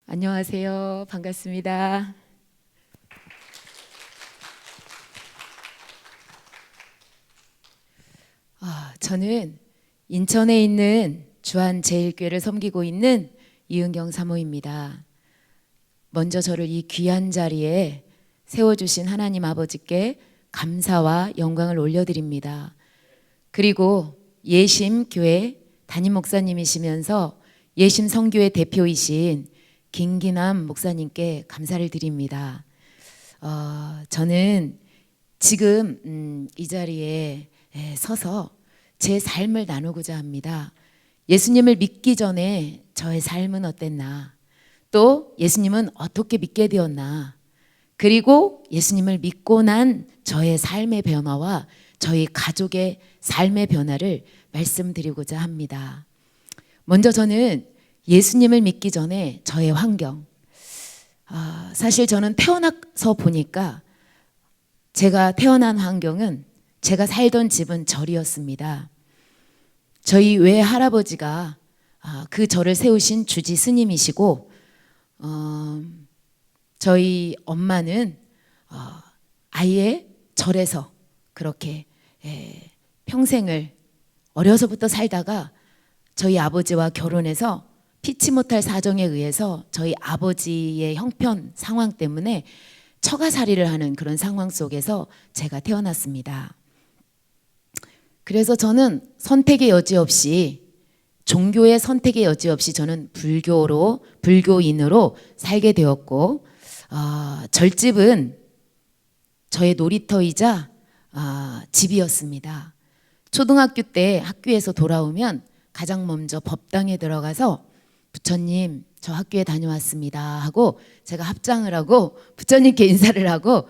안녕하세요. 반갑습니다. 저는 인천에 있는 주한제일교회를 섬기고 있는 이은경 사모입니다. 먼저 저를 이 귀한 자리에 세워주신 하나님 아버지께 감사와 영광을 올려드립니다. 그리고 예심교회 담임 목사님이시면서 예심 성교회 대표이신 김기남 목사님께 감사를 드립니다. 저는 지금 이 자리에 서서 제 삶을 나누고자 합니다. 예수님을 믿기 전에 저의 삶은 어땠나, 또 예수님은 어떻게 믿게 되었나, 그리고 예수님을 믿고 난 저의 삶의 변화와 저희 가족의 삶의 변화를 말씀드리고자 합니다. 먼저 저는 예수님을 믿기 전에 저의 환경, 사실 저는 태어나서 보니까 제가 태어난 환경은 제가 살던 집은 절이었습니다. 저희 외할아버지가 그 절을 세우신 주지 스님이시고, 저희 엄마는 아예 절에서 그렇게 평생을 어려서부터 살다가 저희 아버지와 결혼해서 피치 못할 사정에 의해서 저희 아버지의 형편 상황 때문에 처가살이를 하는 그런 상황 속에서 제가 태어났습니다. 그래서 저는 선택의 여지 없이, 종교의 선택의 여지 없이 저는 불교인으로 살게 되었고, 절집은 저의 놀이터이자 집이었습니다. 초등학교 때 학교에서 돌아오면 가장 먼저 법당에 들어가서 부처님 저 학교에 다녀왔습니다 하고 제가 합장을 하고 부처님께 인사를 하고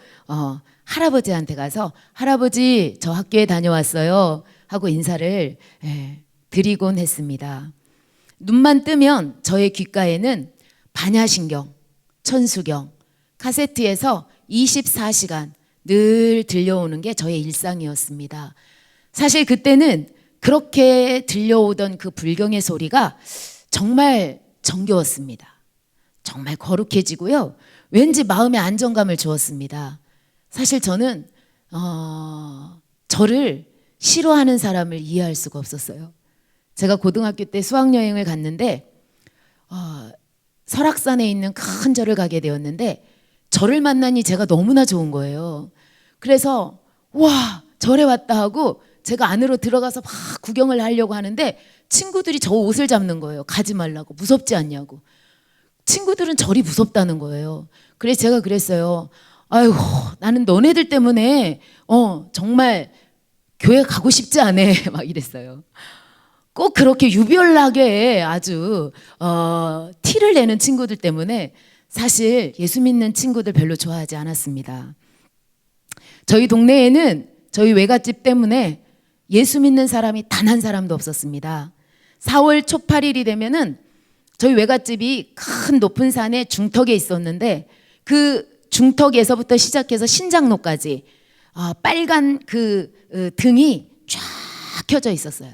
할아버지한테 가서 할아버지 저 학교에 다녀왔어요 하고 인사를 드리곤 했습니다. 눈만 뜨면 저의 귓가에는 반야신경, 천수경, 카세트에서 24시간 늘 들려오는 게 저의 일상이었습니다. 사실 그때는 그렇게 들려오던 그 불경의 소리가 정말 정겨웠습니다. 정말 거룩해지고요. 왠지 마음의 안정감을 주었습니다. 사실 저는 저를 싫어하는 사람을 이해할 수가 없었어요. 제가 고등학교 때 수학여행을 갔는데 설악산에 있는 큰 절을 가게 되었는데 절을 만나니 제가 너무나 좋은 거예요. 그래서 와 절에 왔다 하고 제가 안으로 들어가서 막 구경을 하려고 하는데 친구들이 저 옷을 잡는 거예요. 가지 말라고. 무섭지 않냐고. 친구들은 절이 무섭다는 거예요. 그래서 제가 그랬어요. 아이고 나는 너네들 때문에 정말 교회 가고 싶지 않아 막 이랬어요. 꼭 그렇게 유별나게 아주 티를 내는 친구들 때문에 사실 예수 믿는 친구들 별로 좋아하지 않았습니다. 저희 동네에는 저희 외갓집 때문에 예수 믿는 사람이 단 한 사람도 없었습니다. 4월 초 8일이 되면은 저희 외갓집이 큰 높은 산의 중턱에 있었는데 그 중턱에서부터 시작해서 신장로까지 빨간 그 등이 쫙 켜져 있었어요.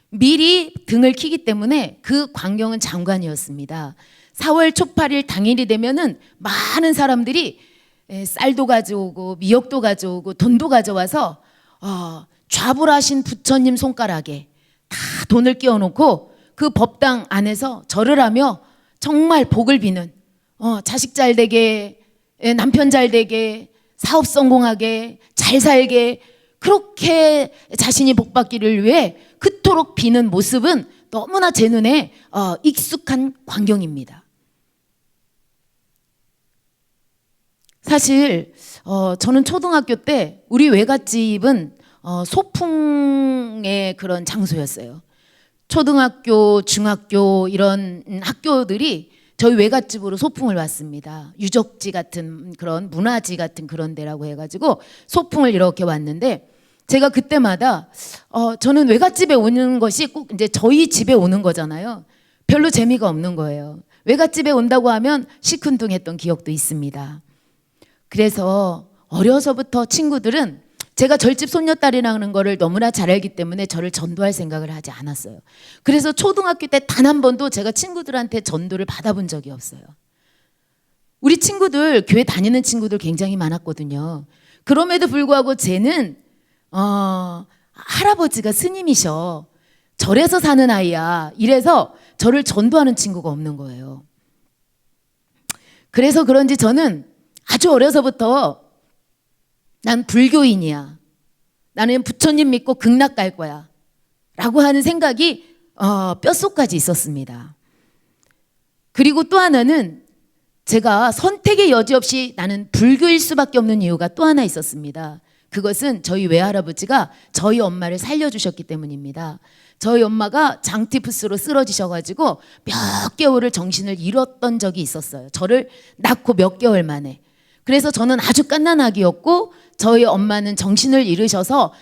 미리 등을 켜기 때문에 그 광경은 장관이었습니다. 4월 초 8일 당일이 되면은 많은 사람들이 쌀도 가져오고 미역도 가져오고 돈도 가져와서 좌불하신 부처님 손가락에 다 돈을 끼워놓고 그 법당 안에서 절을 하며 정말 복을 비는 자식 잘 되게, 남편 잘 되게, 사업 성공하게, 잘 살게 그렇게 자신이 복받기를 위해 그토록 비는 모습은 너무나 제 눈에 익숙한 광경입니다. 사실 저는 초등학교 때 우리 외갓집은 소풍의 그런 장소였어요. 초등학교, 중학교 이런 학교들이 저희 외갓집으로 소풍을 왔습니다. 유적지 같은 그런 문화지 같은 그런 데라고 해가지고 소풍을 이렇게 왔는데 제가 그때마다 저는 외갓집에 오는 것이 꼭 이제 저희 집에 오는 거잖아요. 별로 재미가 없는 거예요. 외갓집에 온다고 하면 시큰둥했던 기억도 있습니다. 그래서 어려서부터 친구들은 제가 절집 손녀딸이라는 거를 너무나 잘 알기 때문에 저를 전도할 생각을 하지 않았어요. 그래서 초등학교 때 단 한 번도 제가 친구들한테 전도를 받아본 적이 없어요. 우리 친구들, 교회 다니는 친구들 굉장히 많았거든요. 그럼에도 불구하고 쟤는 할아버지가 스님이셔. 절에서 사는 아이야. 이래서 저를 전도하는 친구가 없는 거예요. 그래서 그런지 저는 아주 어려서부터 난 불교인이야. 나는 부처님 믿고 극락 갈 거야. 라고 하는 생각이 뼛속까지 있었습니다. 그리고 또 하나는 제가 선택의 여지 없이 나는 불교일 수밖에 없는 이유가 또 하나 있었습니다. 그것은 저희 외할아버지가 저희 엄마를 살려주셨기 때문입니다. 저희 엄마가 장티푸스로 쓰러지셔가지고 몇 개월을 정신을 잃었던 적이 있었어요. 저를 낳고 몇 개월 만에. 그래서 저는 아주 갓난아기였고 저희 엄마는 정신을 잃으셔서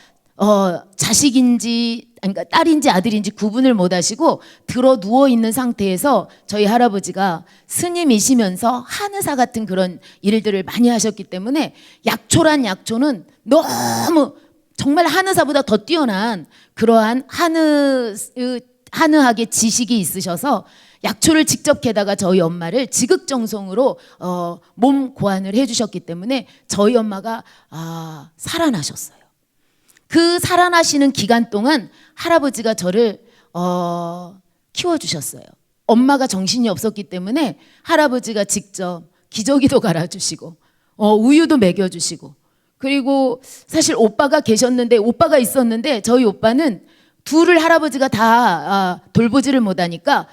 자식인지 그러니까 딸인지 아들인지 구분을 못 하시고 들어 누워 있는 상태에서 저희 할아버지가 스님이시면서 한의사 같은 그런 일들을 많이 하셨기 때문에 약초란 약초는 너무 정말 한의사보다 더 뛰어난 그러한 한의학의 지식이 있으셔서 약초를 직접 게다가 저희 엄마를 지극정성으로 몸 고안을 해주셨기 때문에 저희 엄마가 살아나셨어요. 그 살아나시는 기간 동안 할아버지가 저를 키워주셨어요. 엄마가 정신이 없었기 때문에 할아버지가 직접 기저귀도 갈아주시고 우유도 먹여주시고 그리고 사실 오빠가 있었는데 저희 오빠는 둘을 할아버지가 다 돌보지를 못하니까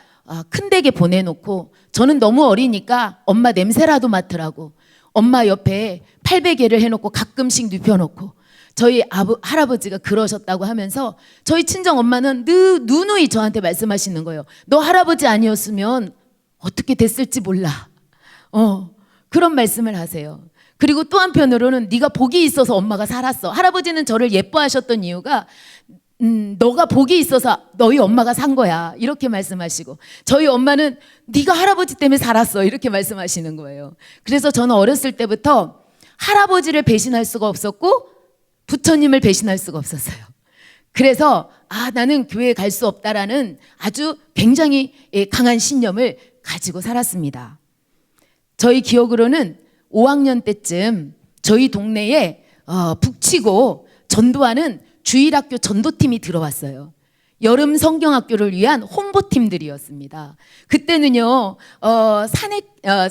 큰 댁에 보내놓고 저는 너무 어리니까 엄마 냄새라도 맡으라고 엄마 옆에 팔베개를 해놓고 가끔씩 눕혀놓고 저희 할아버지가 그러셨다고 하면서 저희 친정 엄마는 누누이 저한테 말씀하시는 거예요. 너 할아버지 아니었으면 어떻게 됐을지 몰라. 그런 말씀을 하세요. 그리고 또 한편으로는 네가 복이 있어서 엄마가 살았어. 할아버지는 저를 예뻐하셨던 이유가 너가 복이 있어서 너희 엄마가 산 거야. 이렇게 말씀하시고 저희 엄마는 네가 할아버지 때문에 살았어. 이렇게 말씀하시는 거예요. 그래서 저는 어렸을 때부터 할아버지를 배신할 수가 없었고 부처님을 배신할 수가 없었어요. 그래서 나는 교회에 갈 수 없다라는 아주 굉장히 강한 신념을 가지고 살았습니다. 저희 기억으로는 5학년 때쯤 저희 동네에 북치고 전도하는 주일학교 전도팀이 들어왔어요. 여름 성경학교를 위한 홍보팀들이었습니다. 그때는요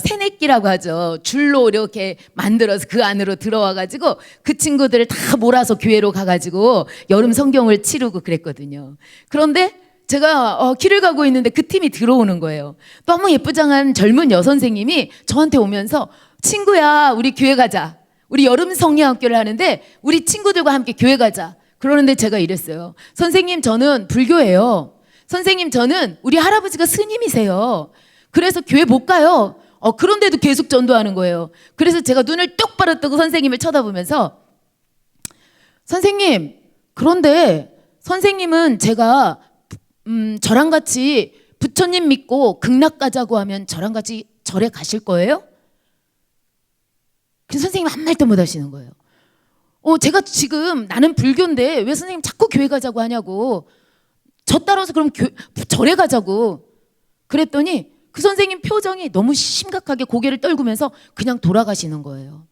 새내기라고 하죠. 줄로 이렇게 만들어서 그 안으로 들어와가지고 그 친구들을 다 몰아서 교회로 가가지고 여름 성경을 치르고 그랬거든요. 그런데 제가 길을 가고 있는데 그 팀이 들어오는 거예요. 너무 예쁘장한 젊은 여선생님이 저한테 오면서 친구야 우리 교회 가자. 우리 여름 성경학교를 하는데 우리 친구들과 함께 교회 가자. 그러는데 제가 이랬어요. 선생님 저는 불교예요. 선생님 저는 우리 할아버지가 스님이세요. 그래서 교회 못 가요. 그런데도 계속 전도하는 거예요. 그래서 제가 눈을 똑바로 뜨고 선생님을 쳐다보면서 선생님 그런데 선생님은 제가 저랑 같이 부처님 믿고 극락 가자고 하면 저랑 같이 절에 가실 거예요? 그래서 선생님 한 말도 못 하시는 거예요. 제가 지금 나는 불교인데 왜 선생님 자꾸 교회 가자고 하냐고. 저 따라서 그럼 절에 가자고. 그랬더니 그 선생님 표정이 너무 심각하게 고개를 떨구면서 그냥 돌아가시는 거예요.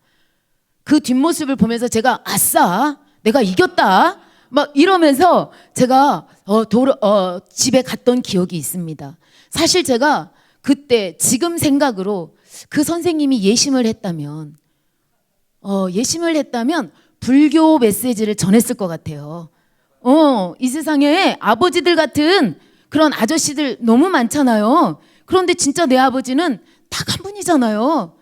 그 뒷모습을 보면서 제가 아싸 내가 이겼다 막 이러면서 제가 집에 갔던 기억이 있습니다. 사실 제가 그때 지금 생각으로 그 선생님이 예심을 했다면 불교 메시지를 전했을 것 같아요. 이 세상에 아버지들 같은 그런 아저씨들 너무 많잖아요. 그런데 진짜 내 아버지는 딱 한 분이잖아요.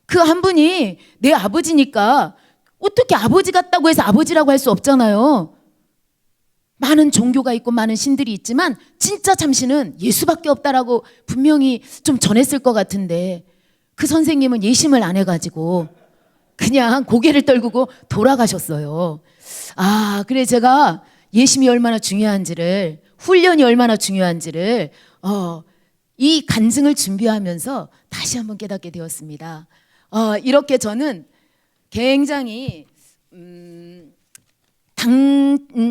그 한 분이 내 아버지니까 어떻게 아버지 같다고 해서 아버지라고 할 수 없잖아요. 많은 종교가 있고 많은 신들이 있지만 진짜 참신은 예수밖에 없다라고 분명히 좀 전했을 것 같은데 그 선생님은 예심을 안 해가지고 그냥 고개를 떨구고 돌아가셨어요. 그래 제가 예심이 얼마나 중요한지를 훈련이 얼마나 중요한지를 이 간증을 준비하면서 다시 한번 깨닫게 되었습니다. 이렇게 저는 굉장히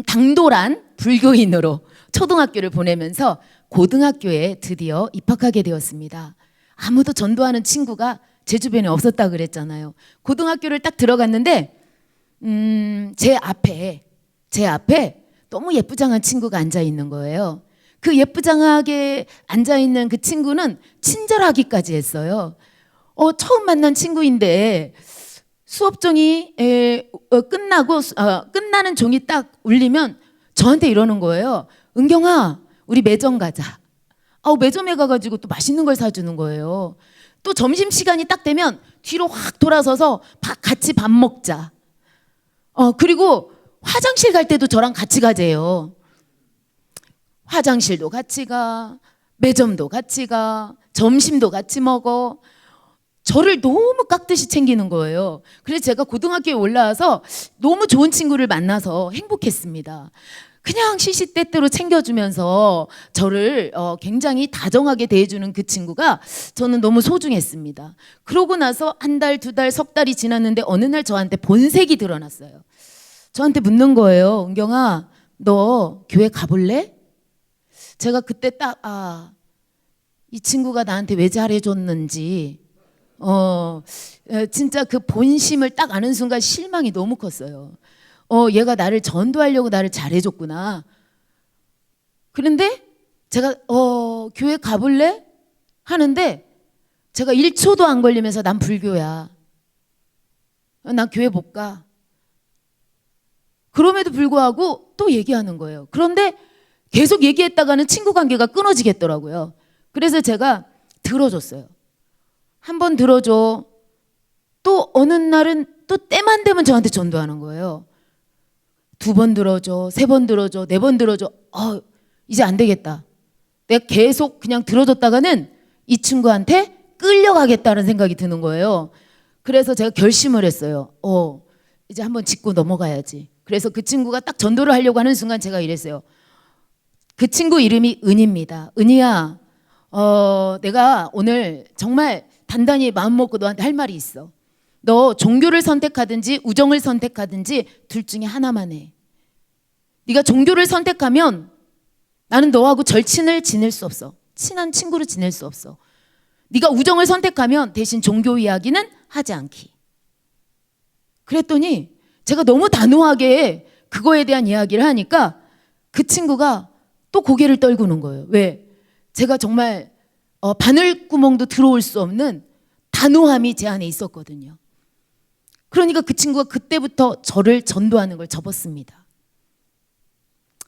당돌한 불교인으로 초등학교를 보내면서 고등학교에 드디어 입학하게 되었습니다. 아무도 전도하는 친구가 제 주변에 없었다 그랬잖아요. 고등학교를 딱 들어갔는데 제 앞에 너무 예쁘장한 친구가 앉아 있는 거예요. 그 예쁘장하게 앉아 있는 그 친구는 친절하기까지 했어요. 처음 만난 친구인데 수업종이 끝나고 끝나는 종이 딱 울리면 저한테 이러는 거예요. 은경아, 우리 매점 가자. 매점에 가가지고 또 맛있는 걸 사주는 거예요. 또 점심시간이 딱 되면 뒤로 확 돌아서서 같이 밥 먹자. 그리고 화장실 갈 때도 저랑 같이 가재요. 화장실도 같이 가, 매점도 같이 가, 점심도 같이 먹어. 저를 너무 깍듯이 챙기는 거예요. 그래서 제가 고등학교에 올라와서 너무 좋은 친구를 만나서 행복했습니다. 그냥 시시때때로 챙겨주면서 저를 굉장히 다정하게 대해주는 그 친구가 저는 너무 소중했습니다. 그러고 나서 한 달, 두 달, 석 달이 지났는데 어느 날 저한테 본색이 드러났어요. 저한테 묻는 거예요. 은경아, 너 교회 가볼래? 제가 그때 딱 이 친구가 나한테 왜 잘해줬는지 진짜 그 본심을 딱 아는 순간 실망이 너무 컸어요. 얘가 나를 전도하려고 나를 잘해줬구나. 그런데 제가 교회 가볼래? 하는데 제가 1초도 안 걸리면서 난 불교야. 난 교회 못 가. 그럼에도 불구하고 또 얘기하는 거예요. 그런데 계속 얘기했다가는 친구 관계가 끊어지겠더라고요. 그래서 제가 들어줬어요. 한 번 들어줘. 또 어느 날은 또 때만 되면 저한테 전도하는 거예요. 2번 들어줘, 3번 들어줘, 4번 들어줘. 이제 안 되겠다. 내가 계속 그냥 들어줬다가는 이 친구한테 끌려가겠다는 생각이 드는 거예요. 그래서 제가 결심을 했어요. 이제 한번 짚고 넘어가야지. 그래서 그 친구가 딱 전도를 하려고 하는 순간 제가 이랬어요. 그 친구 이름이 은희입니다. 은희야, 내가 오늘 정말 단단히 마음 먹고 너한테 할 말이 있어. 너 종교를 선택하든지 우정을 선택하든지 둘 중에 하나만 해. 네가 종교를 선택하면 나는 너하고 절친을 지낼 수 없어. 친한 친구로 지낼 수 없어. 네가 우정을 선택하면 대신 종교 이야기는 하지 않기. 그랬더니 제가 너무 단호하게 그거에 대한 이야기를 하니까 그 친구가 또 고개를 떨구는 거예요. 왜? 제가 정말 바늘구멍도 들어올 수 없는 단호함이 제 안에 있었거든요. 그러니까 그 친구가 그때부터 저를 전도하는 걸 접었습니다.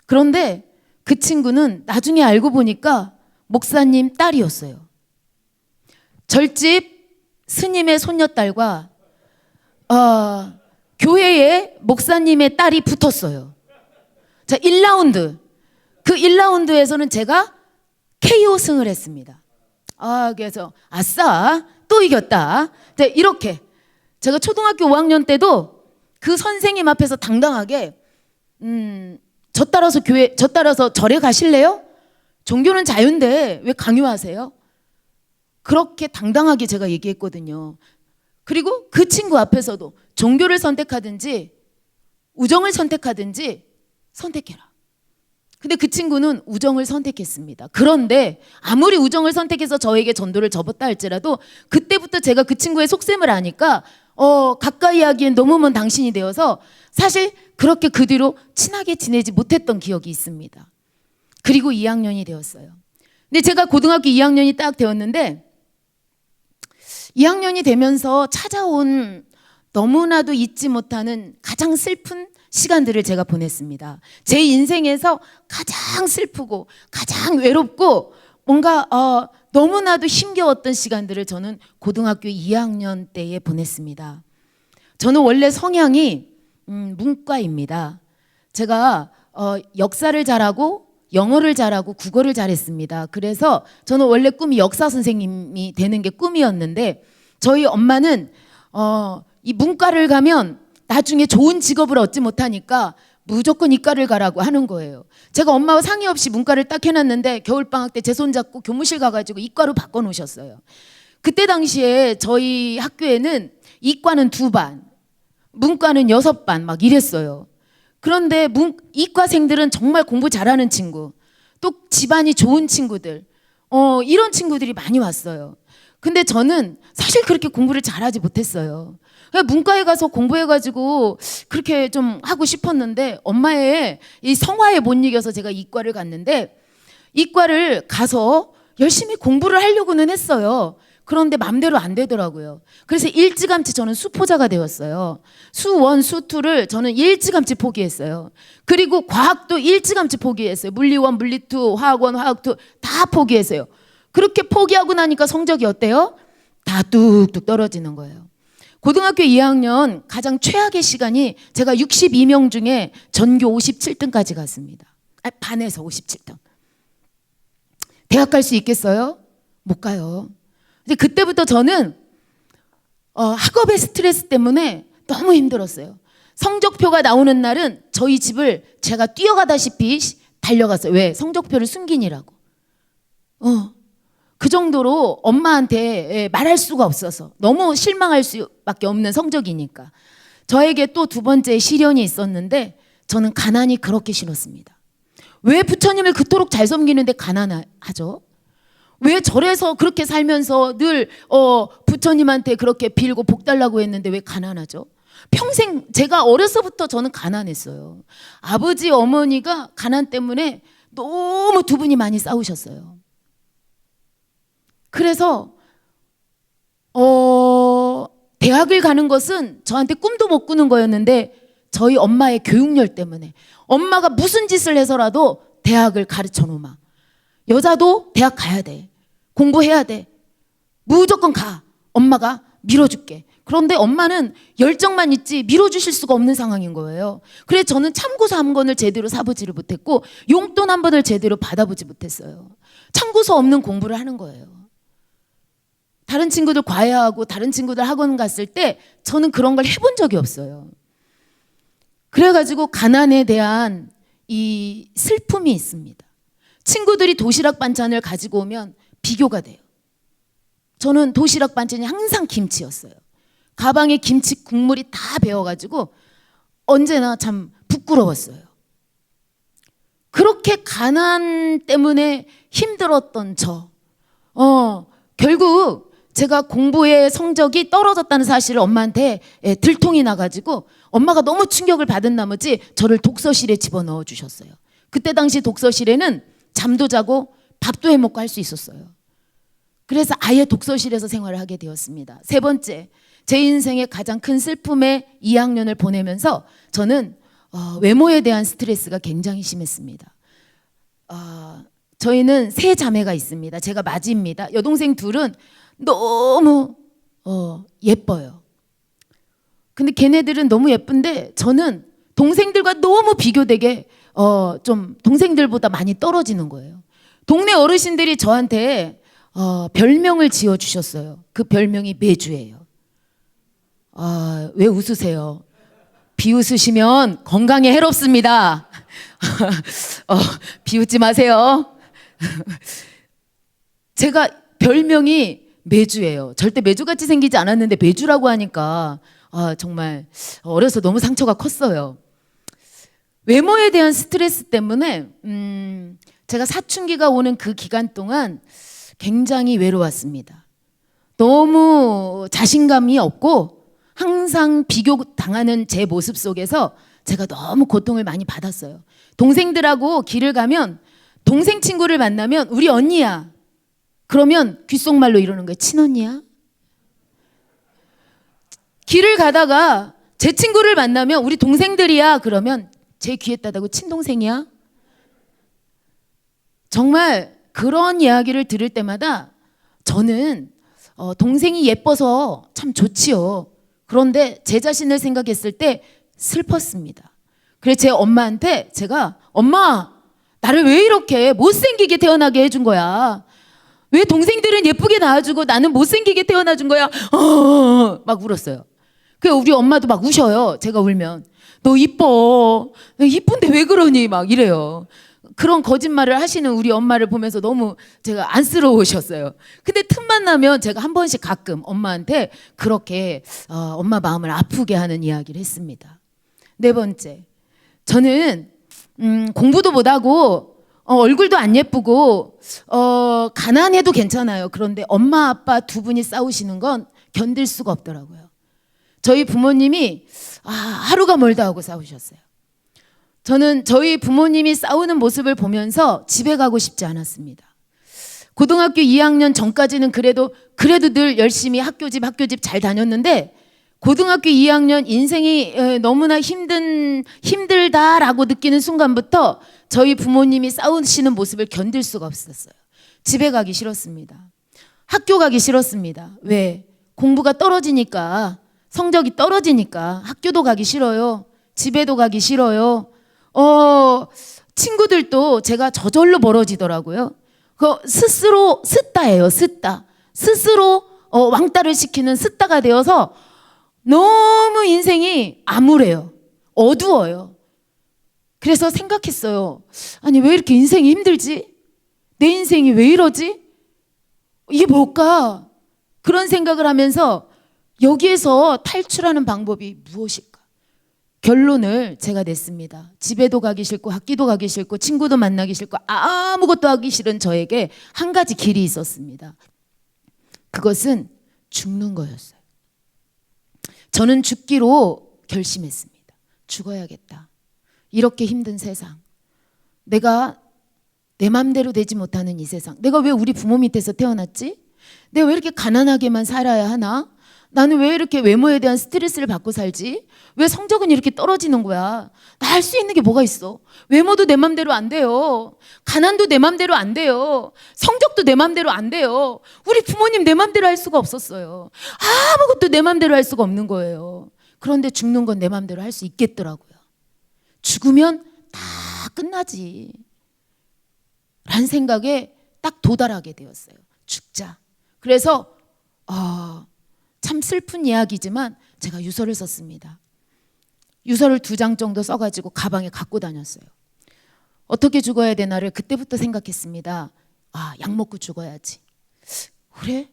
그런데 그 친구는 나중에 알고 보니까 목사님 딸이었어요. 절집 스님의 손녀딸과 교회에 목사님의 딸이 붙었어요. 자, 1라운드. 그 1라운드에서는 제가 KO승을 했습니다. 그래서 아싸, 또 이겼다. 네, 이렇게. 제가 초등학교 5학년 때도 그 선생님 앞에서 당당하게 저 따라서 절에 가실래요? 종교는 자유인데 왜 강요하세요? 그렇게 당당하게 제가 얘기했거든요. 그리고 그 친구 앞에서도 종교를 선택하든지 우정을 선택하든지 선택해라. 근데 그 친구는 우정을 선택했습니다. 그런데 아무리 우정을 선택해서 저에게 전도를 접었다 할지라도 그때부터 제가 그 친구의 속셈을 아니까 가까이 하기엔 너무 먼 당신이 되어서 사실 그렇게 그 뒤로 친하게 지내지 못했던 기억이 있습니다. 그리고 2학년이 되었어요. 근데 제가 고등학교 2학년이 딱 되었는데 2학년이 되면서 찾아온 너무나도 잊지 못하는 가장 슬픈 시간들을 제가 보냈습니다. 제 인생에서 가장 슬프고 가장 외롭고 뭔가 너무나도 힘겨웠던 시간들을 저는 고등학교 2학년 때에 보냈습니다. 저는 원래 성향이 문과입니다. 제가 역사를 잘하고 영어를 잘하고 국어를 잘했습니다. 그래서 저는 원래 꿈이 역사 선생님이 되는 게 꿈이었는데 저희 엄마는 이 문과를 가면 나중에 좋은 직업을 얻지 못하니까 무조건 이과를 가라고 하는 거예요. 제가 엄마와 상의 없이 문과를 딱 해놨는데 겨울방학 때 제 손잡고 교무실 가가지고 이과로 바꿔놓으셨어요. 그때 당시에 저희 학교에는 이과는 2반, 문과는 6반 막 이랬어요. 그런데 이과생들은 정말 공부 잘하는 친구, 또 집안이 좋은 친구들, 이런 친구들이 많이 왔어요. 근데 저는 사실 그렇게 공부를 잘하지 못했어요. 그냥 문과에 가서 공부해가지고 그렇게 좀 하고 싶었는데 엄마의 이 성화에 못 이겨서 제가 이과를 갔는데, 이과를 가서 열심히 공부를 하려고는 했어요. 그런데 맘대로 안 되더라고요. 그래서 일찌감치 저는 수포자가 되었어요. 수1, 수2를 저는 일찌감치 포기했어요. 그리고 과학도 일찌감치 포기했어요. 물리1, 물리2, 화학1, 화학2 다 포기했어요. 그렇게 포기하고 나니까 성적이 어때요? 다 뚝뚝 떨어지는 거예요. 고등학교 2학년 가장 최악의 시간이 제가 62명 중에 전교 57등까지 갔습니다. 반에서 57등. 대학 갈 수 있겠어요? 못 가요. 이제 그때부터 저는 학업의 스트레스 때문에 너무 힘들었어요. 성적표가 나오는 날은 저희 집을 제가 뛰어가다시피 달려갔어요. 왜? 성적표를 숨기니라고. 그 정도로 엄마한테 말할 수가 없어서 너무 실망할 수밖에 없는 성적이니까. 저에게 또 두 번째 시련이 있었는데 저는 가난이 그렇게 싫었습니다. 왜 부처님을 그토록 잘 섬기는데 가난하죠? 왜 절에서 그렇게 살면서 늘 부처님한테 그렇게 빌고 복 달라고 했는데 왜 가난하죠? 평생 제가 어려서부터 저는 가난했어요. 아버지 어머니가 가난 때문에 너무 두 분이 많이 싸우셨어요. 그래서 대학을 가는 것은 저한테 꿈도 못 꾸는 거였는데 저희 엄마의 교육열 때문에, 엄마가 무슨 짓을 해서라도 대학을 가르쳐 놓으마. 여자도 대학 가야 돼. 공부해야 돼. 무조건 가. 엄마가 밀어줄게. 그런데 엄마는 열정만 있지 밀어주실 수가 없는 상황인 거예요. 그래서 저는 참고서 한 권을 제대로 사보지를 못했고 용돈 한 번을 제대로 받아보지 못했어요. 참고서 없는 공부를 하는 거예요. 다른 친구들 과외하고 다른 친구들 학원 갔을 때 저는 그런 걸 해본 적이 없어요. 그래가지고 가난에 대한 이 슬픔이 있습니다. 친구들이 도시락 반찬을 가지고 오면 비교가 돼요. 저는 도시락 반찬이 항상 김치였어요. 가방에 김치 국물이 다 배어가지고 언제나 참 부끄러웠어요. 그렇게 가난 때문에 힘들었던 결국 제가 공부의 성적이 떨어졌다는 사실을 엄마한테 들통이 나가지고 엄마가 너무 충격을 받은 나머지 저를 독서실에 집어넣어 주셨어요. 그때 당시 독서실에는 잠도 자고 밥도 해먹고 할 수 있었어요. 그래서 아예 독서실에서 생활을 하게 되었습니다. 세 번째, 제 인생의 가장 큰 슬픔의 2학년을 보내면서 저는 외모에 대한 스트레스가 굉장히 심했습니다. 저희는 세 자매가 있습니다. 제가 맞이입니다. 여동생 둘은 너무 예뻐요. 근데 걔네들은 너무 예쁜데 저는 동생들과 너무 비교되게 좀 동생들보다 많이 떨어지는 거예요. 동네 어르신들이 저한테 별명을 지어주셨어요. 그 별명이 매주예요. 왜 웃으세요? 비웃으시면 건강에 해롭습니다. 비웃지 마세요. 제가 별명이 매주예요. 절대 매주같이 생기지 않았는데 매주라고 하니까 정말 어려서 너무 상처가 컸어요. 외모에 대한 스트레스 때문에 제가 사춘기가 오는 그 기간 동안 굉장히 외로웠습니다. 너무 자신감이 없고 항상 비교당하는 제 모습 속에서 제가 너무 고통을 많이 받았어요. 동생들하고 길을 가면 동생 친구를 만나면 우리 언니야. 그러면 귓속말로 이러는 거예요. 친언니야? 길을 가다가 제 친구를 만나면 우리 동생들이야. 그러면 제 귀에다 대고 친동생이야? 정말 그런 이야기를 들을 때마다 저는 동생이 예뻐서 참 좋지요. 그런데 제 자신을 생각했을 때 슬펐습니다. 그래서 제 엄마한테 제가 엄마 나를 왜 이렇게 못생기게 태어나게 해준 거야? 왜 동생들은 예쁘게 낳아주고 나는 못생기게 태어나준 거야? 막 울었어요. 그래서 우리 엄마도 막 우셔요. 제가 울면. 너 이뻐. 이쁜데 왜 그러니? 막 이래요. 그런 거짓말을 하시는 우리 엄마를 보면서 너무 제가 안쓰러우셨어요. 근데 틈만 나면 제가 한 번씩 가끔 엄마한테 그렇게 엄마 마음을 아프게 하는 이야기를 했습니다. 네 번째, 저는 공부도 못하고 얼굴도 안 예쁘고 가난해도 괜찮아요. 그런데 엄마 아빠 두 분이 싸우시는 건 견딜 수가 없더라고요. 저희 부모님이 하루가 멀다 하고 싸우셨어요. 저는 저희 부모님이 싸우는 모습을 보면서 집에 가고 싶지 않았습니다. 고등학교 2학년 전까지는 그래도 늘 열심히 학교집 잘 다녔는데 고등학교 2학년 인생이 너무나 힘들다라고 느끼는 순간부터 저희 부모님이 싸우시는 모습을 견딜 수가 없었어요. 집에 가기 싫었습니다. 학교 가기 싫었습니다. 왜? 공부가 떨어지니까, 성적이 떨어지니까 학교도 가기 싫어요. 집에도 가기 싫어요. 친구들도 제가 저절로 멀어지더라고요. 스스로 습다예요. 스스로 왕따를 시키는 습다가 되어서 너무 인생이 암울해요. 어두워요. 그래서 생각했어요. 아니 왜 이렇게 인생이 힘들지? 내 인생이 왜 이러지? 이게 뭘까? 그런 생각을 하면서 여기에서 탈출하는 방법이 무엇일까? 결론을 제가 냈습니다. 집에도 가기 싫고 학교도 가기 싫고 친구도 만나기 싫고 아무것도 하기 싫은 저에게 한 가지 길이 있었습니다. 그것은 죽는 거였어요. 저는 죽기로 결심했습니다. 죽어야겠다. 이렇게 힘든 세상, 내가 내 맘대로 되지 못하는 이 세상, 내가 왜 우리 부모 밑에서 태어났지? 내가 왜 이렇게 가난하게만 살아야 하나? 나는 왜 이렇게 외모에 대한 스트레스를 받고 살지? 왜 성적은 이렇게 떨어지는 거야? 나 할 수 있는 게 뭐가 있어? 외모도 내 맘대로 안 돼요. 가난도 내 맘대로 안 돼요. 성적도 내 맘대로 안 돼요. 우리 부모님 내 맘대로 할 수가 없었어요. 아무것도 내 맘대로 할 수가 없는 거예요. 그런데 죽는 건 내 맘대로 할 수 있겠더라고요. 죽으면 다 끝나지 라는 생각에 딱 도달하게 되었어요. 죽자. 그래서 참 슬픈 이야기지만 제가 유서를 썼습니다. 유서를 2장 정도 써가지고 가방에 갖고 다녔어요. 어떻게 죽어야 되나를 그때부터 생각했습니다. 약 먹고 죽어야지. 그래?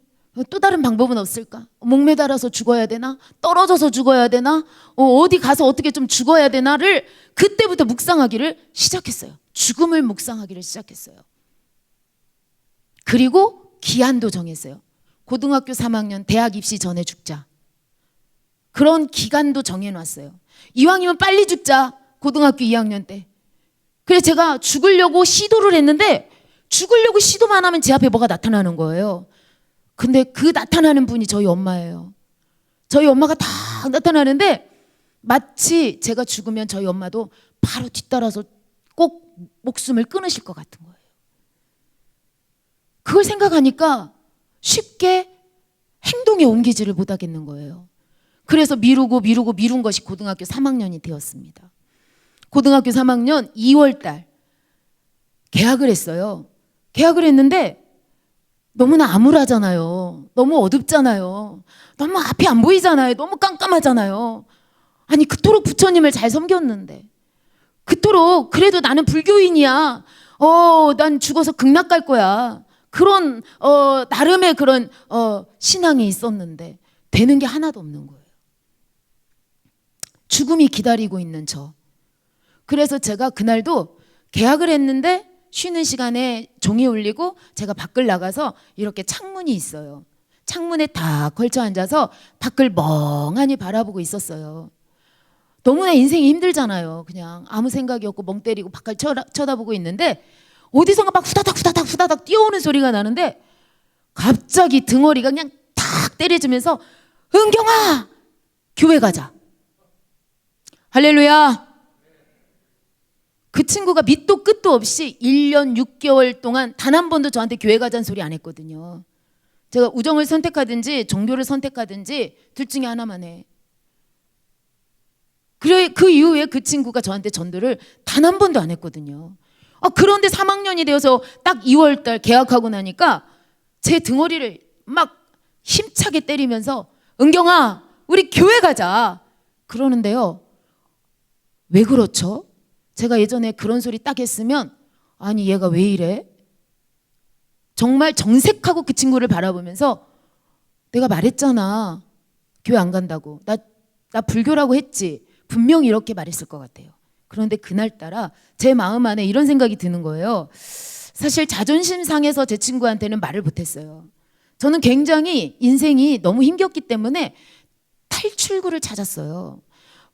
또 다른 방법은 없을까? 목매달아서 죽어야 되나? 떨어져서 죽어야 되나? 어디 가서 어떻게 좀 죽어야 되나를 그때부터 묵상하기를 시작했어요. 죽음을 묵상하기를 시작했어요. 그리고 기한도 정했어요. 고등학교 3학년 대학 입시 전에 죽자. 그런 기간도 정해놨어요. 이왕이면 빨리 죽자. 고등학교 2학년 때. 그래서 제가 죽으려고 시도를 했는데 죽으려고 시도만 하면 제 앞에 뭐가 나타나는 거예요. 근데 그 나타나는 분이 저희 엄마예요. 저희 엄마가 다 나타나는데 마치 제가 죽으면 저희 엄마도 바로 뒤따라서 꼭 목숨을 끊으실 것 같은 거예요. 그걸 생각하니까 쉽게 행동에 옮기지를 못하겠는 거예요. 그래서 미룬 것이 고등학교 3학년이 되었습니다. 고등학교 3학년 2월 달 개학을 했어요. 개학을 했는데 너무나 암울하잖아요. 너무 어둡잖아요. 너무 앞이 안 보이잖아요. 너무 깜깜하잖아요. 아니 그토록 부처님을 잘 섬겼는데, 그토록 그래도 나는 불교인이야. 난 죽어서 극락 갈 거야. 그런 나름의 그런 신앙이 있었는데 되는 게 하나도 없는 거예요. 죽음이 기다리고 있는 저. 그래서 제가 그날도 개학을 했는데 쉬는 시간에 종이 울리고 제가 밖을 나가서 이렇게 창문이 있어요. 창문에 딱 걸쳐 앉아서 밖을 멍하니 바라보고 있었어요. 너무나 인생이 힘들잖아요. 그냥 아무 생각이 없고 멍 때리고 밖을 쳐다보고 있는데 어디선가 막 후다닥 뛰어오는 소리가 나는데 갑자기 등허리가 그냥 탁 때려주면서 은경아 교회 가자. 할렐루야. 그 친구가 밑도 끝도 없이 1년 6개월 동안 단 한 번도 저한테 교회 가자는 소리 안 했거든요. 제가 우정을 선택하든지 종교를 선택하든지 둘 중에 하나만 해. 그래, 그 이후에 그 친구가 저한테 전도를 단 한 번도 안 했거든요. 그런데 3학년이 되어서 딱 2월 달 개학하고 나니까 제 등허리를 막 힘차게 때리면서 은경아 우리 교회 가자 그러는데요. 왜 그렇죠? 제가 예전에 그런 소리 딱 했으면 아니 얘가 왜 이래? 정말 정색하고 그 친구를 바라보면서 내가 말했잖아. 교회 안 간다고. 나 불교라고 했지. 분명히 이렇게 말했을 것 같아요. 그런데 그날따라 제 마음 안에 이런 생각이 드는 거예요. 사실 자존심 상해서 제 친구한테는 말을 못했어요. 저는 굉장히 인생이 너무 힘겼기 때문에 탈출구를 찾았어요.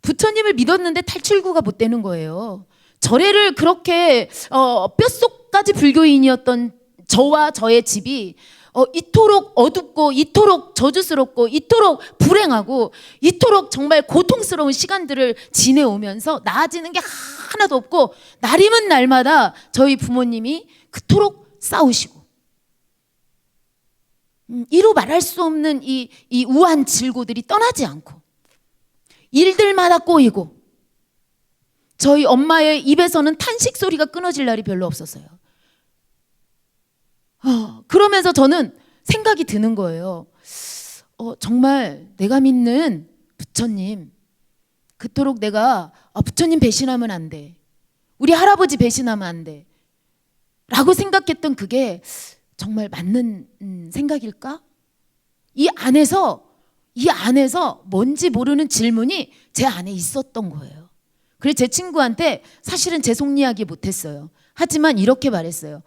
부처님을 믿었는데 탈출구가 못 되는 거예요. 절에를 그렇게 뼛속까지 불교인이었던 저와 저의 집이 이토록 어둡고 이토록 저주스럽고 이토록 불행하고 이토록 정말 고통스러운 시간들을 지내오면서 나아지는 게 하나도 없고 날이면 날마다 저희 부모님이 그토록 싸우시고 이루 말할 수 없는 이 우한 질고들이 떠나지 않고 일들마다 꼬이고 저희 엄마의 입에서는 탄식 소리가 끊어질 날이 별로 없었어요. 그러면서 저는 생각이 드는 거예요. 정말 내가 믿는 부처님, 그토록 내가 부처님 배신하면 안 돼. 우리 할아버지 배신하면 안 돼. 라고 생각했던 그게 정말 맞는 생각일까? 이 안에서 뭔지 모르는 질문이 제 안에 있었던 거예요. 그래서 제 친구한테 사실은 제 속 이야기 못했어요. 하지만 이렇게 말했어요.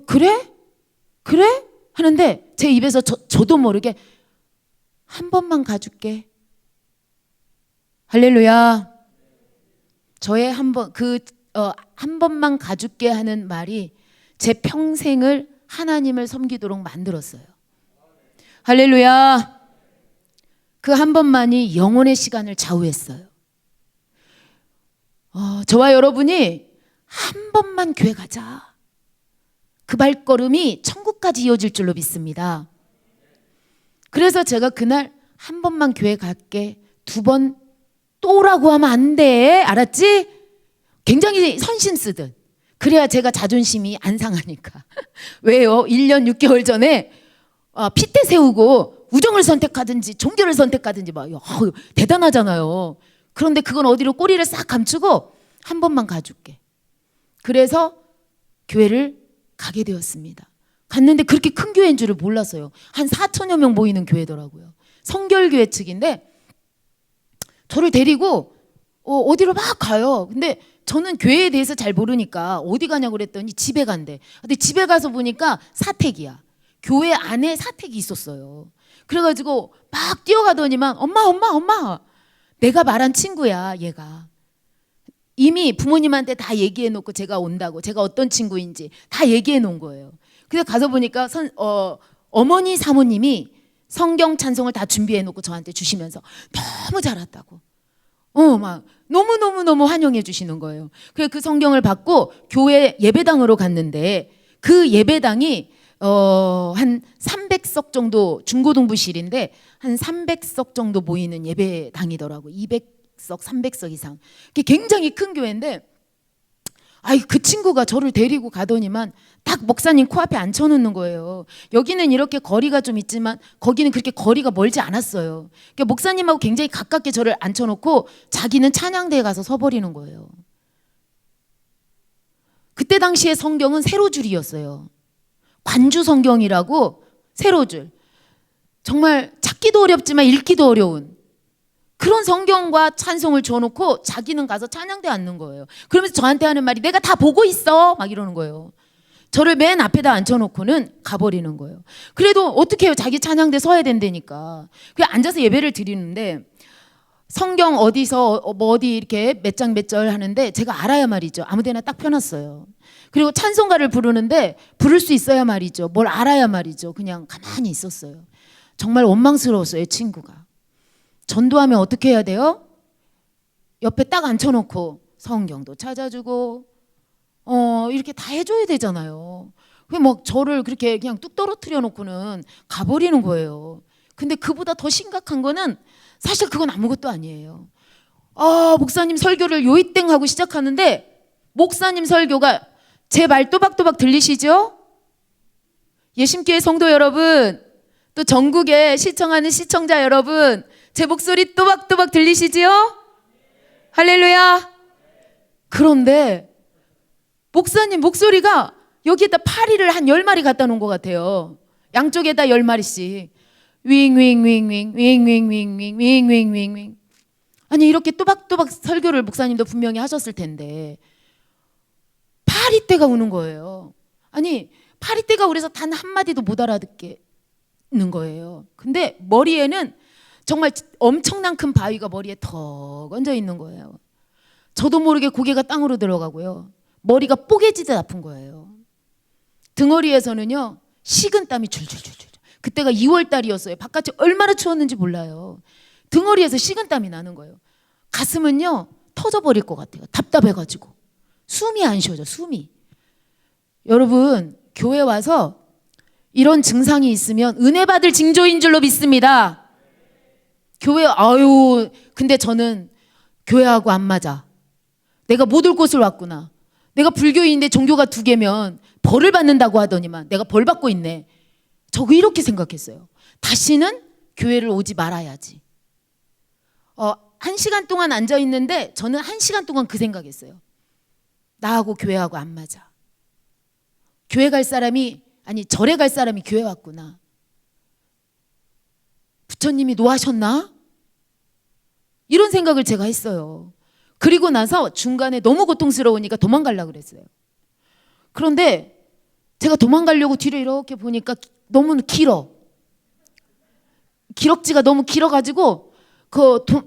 그래? 그래? 하는데 제 입에서 저도 모르게 한 번만 가줄게. 할렐루야. 저의 한 번만 가줄게 하는 말이 제 평생을 하나님을 섬기도록 만들었어요. 할렐루야. 그 한 번만이 영혼의 시간을 좌우했어요. 저와 여러분이 한 번만 교회 가자. 그 발걸음이 천국까지 이어질 줄로 믿습니다. 그래서 제가 그날 한 번만 교회 갈게. 2번 또라고 하면 안 돼. 알았지? 굉장히 선심 쓰듯. 그래야 제가 자존심이 안 상하니까. 왜요? 1년 6개월 전에 핏대 세우고 우정을 선택하든지 종교를 선택하든지 막 대단하잖아요. 그런데 그건 어디로 꼬리를 싹 감추고 한 번만 가줄게. 그래서 교회를 가게 되었습니다. 갔는데 그렇게 큰 교회인 줄을 몰랐어요. 한 4천여 명 모이는 교회더라고요. 성결교회 측인데 저를 데리고 어디로 막 가요. 근데 저는 교회에 대해서 잘 모르니까 어디 가냐고 그랬더니 집에 간대. 근데 집에 가서 보니까 사택이야. 교회 안에 사택이 있었어요. 그래가지고 막 뛰어가더니만 엄마 내가 말한 친구야 얘가. 이미 부모님한테 다 얘기해 놓고 제가 온다고, 제가 어떤 친구인지 다 얘기해 놓은 거예요. 그래서 가서 보니까 어머니 사모님이 성경 찬송을 다 준비해 놓고 저한테 주시면서 너무 잘했다고 막 너무 환영해 주시는 거예요. 그래서 그 성경을 받고 교회 예배당으로 갔는데 그 예배당이 한 300석 정도, 중고등부실인데 한 300석 정도 모이는 예배당이더라고요. 200석, 300석 이상. 그게 굉장히 큰 교회인데 그 친구가 저를 데리고 가더니만 딱 목사님 코앞에 앉혀놓는 거예요. 여기는 이렇게 거리가 좀 있지만 거기는 그렇게 거리가 멀지 않았어요. 그러니까 목사님하고 굉장히 가깝게 저를 앉혀놓고 자기는 찬양대에 가서 서버리는 거예요. 그때 당시에 성경은 세로줄이었어요. 관주 성경이라고 세로줄. 정말 찾기도 어렵지만 읽기도 어려운 그런 성경과 찬송을 줘놓고 자기는 가서 찬양대 앉는 거예요. 그러면서 저한테 하는 말이 내가 다 보고 있어 막 이러는 거예요. 저를 맨 앞에다 앉혀놓고는 가버리는 거예요. 그래도 어떻게 해요? 자기 찬양대 서야 된다니까. 그냥 앉아서 예배를 드리는데 성경 어디서 어디 이렇게 몇 장 몇 절 하는데 제가 알아야 말이죠. 아무데나 딱 펴놨어요. 그리고 찬송가를 부르는데 부를 수 있어야 말이죠. 뭘 알아야 말이죠. 그냥 가만히 있었어요. 정말 원망스러웠어요, 친구가. 전도하면 어떻게 해야 돼요? 옆에 딱 앉혀놓고 성경도 찾아주고 이렇게 다 해줘야 되잖아요. 그냥 막 저를 그렇게 그냥 뚝 떨어뜨려 놓고는 가버리는 거예요. 근데 그보다 더 심각한 거는 사실 그건 아무것도 아니에요. 목사님 설교를 요이땡 하고 시작하는데 목사님 설교가 제 말 또박또박 들리시죠? 예심교회 성도 여러분, 또 전국에 시청하는 시청자 여러분, 제 목소리 또박또박 들리시지요? 할렐루야. 그런데 목사님 목소리가 여기에다 파리를 한 10마리 갖다 놓은 것 같아요. 양쪽에다 10마리씩 윙윙윙윙 윙윙윙윙 윙윙윙윙. 아니 이렇게 또박또박 설교를 목사님도 분명히 하셨을 텐데 파리떼가 우는 거예요. 아니 파리떼가 울어서 단 한마디도 못 알아듣겠는 거예요. 근데 머리에는 정말 엄청난 큰 바위가 머리에 턱 얹어 있는 거예요. 저도 모르게 고개가 땅으로 들어가고요. 머리가 뽀개지듯 아픈 거예요. 등허리에서는요 식은땀이 줄줄줄줄. 그때가 2월 달이었어요. 바깥이 얼마나 추웠는지 몰라요. 등허리에서 식은땀이 나는 거예요. 가슴은요 터져버릴 것 같아요. 답답해가지고 숨이 안 쉬어져. 숨이. 여러분 교회 와서 이런 증상이 있으면 은혜 받을 징조인 줄로 믿습니다. 교회 근데 저는 교회하고 안 맞아. 내가 못 올 곳을 왔구나. 내가 불교인인데 종교가 2개면 벌을 받는다고 하더니만 내가 벌 받고 있네. 저 이렇게 생각했어요. 다시는 교회를 오지 말아야지. 1시간 동안 앉아 있는데 저는 1시간 동안 그 생각했어요. 나하고 교회하고 안 맞아. 교회 갈 사람이 아니 절에 갈 사람이 교회 왔구나. 부처님이 노하셨나? 이런 생각을 제가 했어요. 그리고 나서 중간에 너무 고통스러우니까 도망가려고 그랬어요. 그런데 제가 도망가려고 뒤로 이렇게 보니까 너무 길어. 기럭지가 너무 길어가지고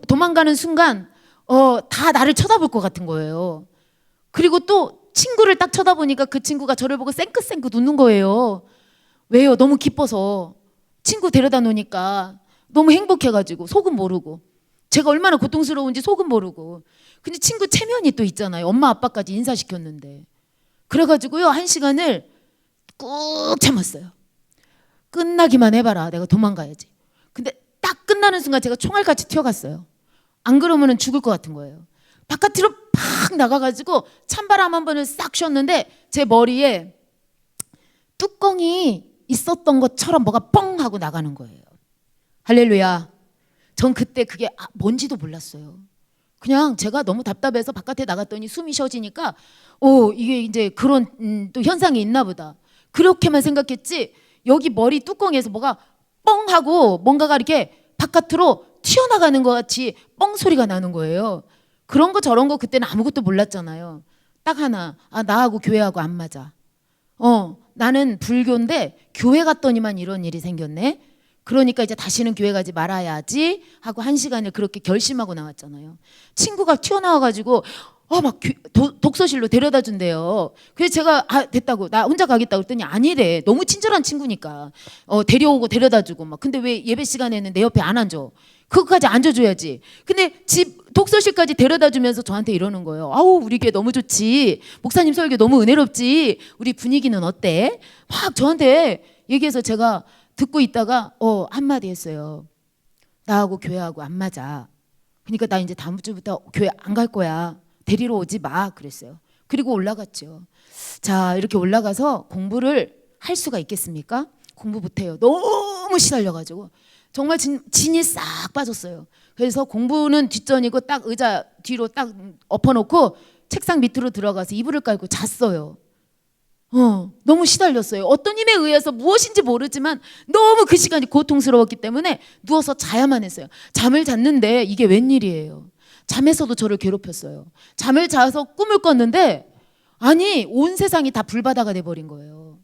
도망가는 순간 다 나를 쳐다볼 것 같은 거예요. 그리고 또 친구를 딱 쳐다보니까 그 친구가 저를 보고 쌩긋쌩긋 웃는 거예요. 왜요? 너무 기뻐서. 친구 데려다 놓으니까 너무 행복해가지고 속은 모르고 제가 얼마나 고통스러운지 속은 모르고. 근데 친구 체면이 또 있잖아요. 엄마 아빠까지 인사시켰는데. 그래가지고요 1시간을 꾹 참았어요. 끝나기만 해봐라. 내가 도망가야지. 근데 딱 끝나는 순간 제가 총알같이 튀어갔어요. 안 그러면 죽을 것 같은 거예요. 바깥으로 팍 나가가지고 찬바람 한 번을 싹 쉬었는데 제 머리에 뚜껑이 있었던 것처럼 뭐가 뻥 하고 나가는 거예요. 할렐루야. 전 그때 그게 뭔지도 몰랐어요. 그냥 제가 너무 답답해서 바깥에 나갔더니 숨이 쉬어지니까 이게 이제 그런 또 현상이 있나 보다. 그렇게만 생각했지 여기 머리 뚜껑에서 뭐가 뻥 하고 뭔가가 이렇게 바깥으로 튀어나가는 것 같이 뻥 소리가 나는 거예요. 그런 거 저런 거 그때는 아무것도 몰랐잖아요. 딱 하나, 나하고 교회하고 안 맞아. 나는 불교인데 교회 갔더니만 이런 일이 생겼네. 그러니까 이제 다시는 교회 가지 말아야지 하고 1시간을 그렇게 결심하고 나왔잖아요. 친구가 튀어나와가지고 막 독서실로 데려다 준대요. 그래서 제가 됐다고 나 혼자 가겠다고 그랬더니 아니래. 너무 친절한 친구니까 데려오고 데려다 주고 막. 근데 왜 예배 시간에는 내 옆에 안 앉아? 그거까지 앉아줘야지. 근데 집 독서실까지 데려다 주면서 저한테 이러는 거예요. 우리 교회 너무 좋지. 목사님 설교 너무 은혜롭지. 우리 분위기는 어때? 막 저한테 얘기해서 제가 듣고 있다가 한마디 했어요. 나하고 교회하고 안 맞아. 그러니까 나 이제 다음 주부터 교회 안 갈 거야. 데리러 오지 마 그랬어요. 그리고 올라갔죠. 자 이렇게 올라가서 공부를 할 수가 있겠습니까? 공부 못해요. 너무 시달려가지고 정말 진이 싹 빠졌어요. 그래서 공부는 뒷전이고 딱 의자 뒤로 딱 엎어놓고 책상 밑으로 들어가서 이불을 깔고 잤어요. 너무 시달렸어요. 어떤 힘에 의해서 무엇인지 모르지만 너무 그 시간이 고통스러웠기 때문에 누워서 자야만 했어요. 잠을 잤는데 이게 웬일이에요. 잠에서도 저를 괴롭혔어요. 잠을 자서 꿈을 꿨는데 아니 온 세상이 다 불바다가 돼버린 거예요.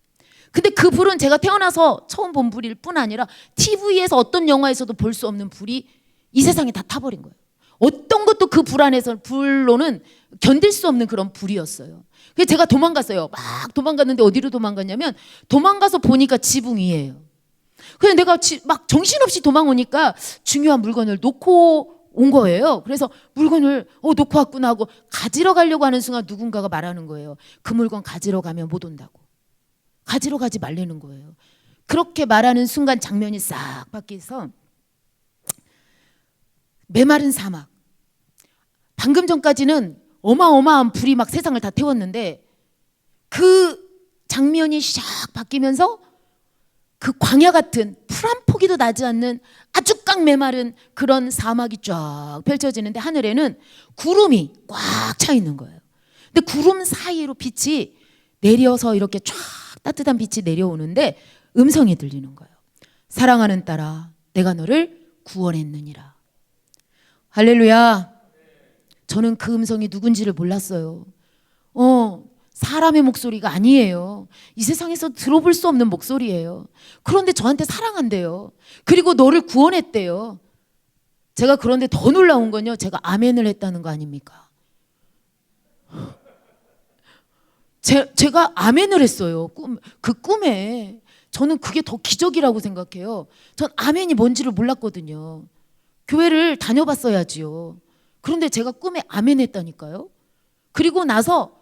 근데 그 불은 제가 태어나서 처음 본 불일 뿐 아니라 TV에서 어떤 영화에서도 볼 수 없는 불이 이 세상에 다 타버린 거예요. 어떤 것도 그 불 안에서 불로는 견딜 수 없는 그런 불이었어요. 그래서 제가 도망갔어요. 막 도망갔는데 어디로 도망갔냐면 도망가서 보니까 지붕 위에요. 그래서 내가 막 정신없이 도망오니까 중요한 물건을 놓고 온 거예요. 그래서 물건을 놓고 왔구나 하고 가지러 가려고 하는 순간 누군가가 말하는 거예요. 그 물건 가지러 가면 못 온다고. 가지러 가지 말라는 거예요. 그렇게 말하는 순간 장면이 싹 바뀌어서 메마른 사막. 방금 전까지는 어마어마한 불이 막 세상을 다 태웠는데 그 장면이 샥 바뀌면서 그 광야 같은 풀 한 포기도 나지 않는 아주 꽉 메마른 그런 사막이 쫙 펼쳐지는데 하늘에는 구름이 꽉 차 있는 거예요. 근데 구름 사이로 빛이 내려서 이렇게 쫙 따뜻한 빛이 내려오는데 음성이 들리는 거예요. 사랑하는 딸아, 내가 너를 구원했느니라. 할렐루야. 저는 그 음성이 누군지를 몰랐어요. 사람의 목소리가 아니에요. 이 세상에서 들어볼 수 없는 목소리예요. 그런데 저한테 사랑한대요. 그리고 너를 구원했대요. 제가 그런데 더 놀라운 건요, 제가 아멘을 했다는 거 아닙니까? 제가 아멘을 했어요. 그 꿈에. 저는 그게 더 기적이라고 생각해요. 전 아멘이 뭔지를 몰랐거든요. 교회를 다녀봤어야지요. 그런데 제가 꿈에 아멘 했다니까요. 그리고 나서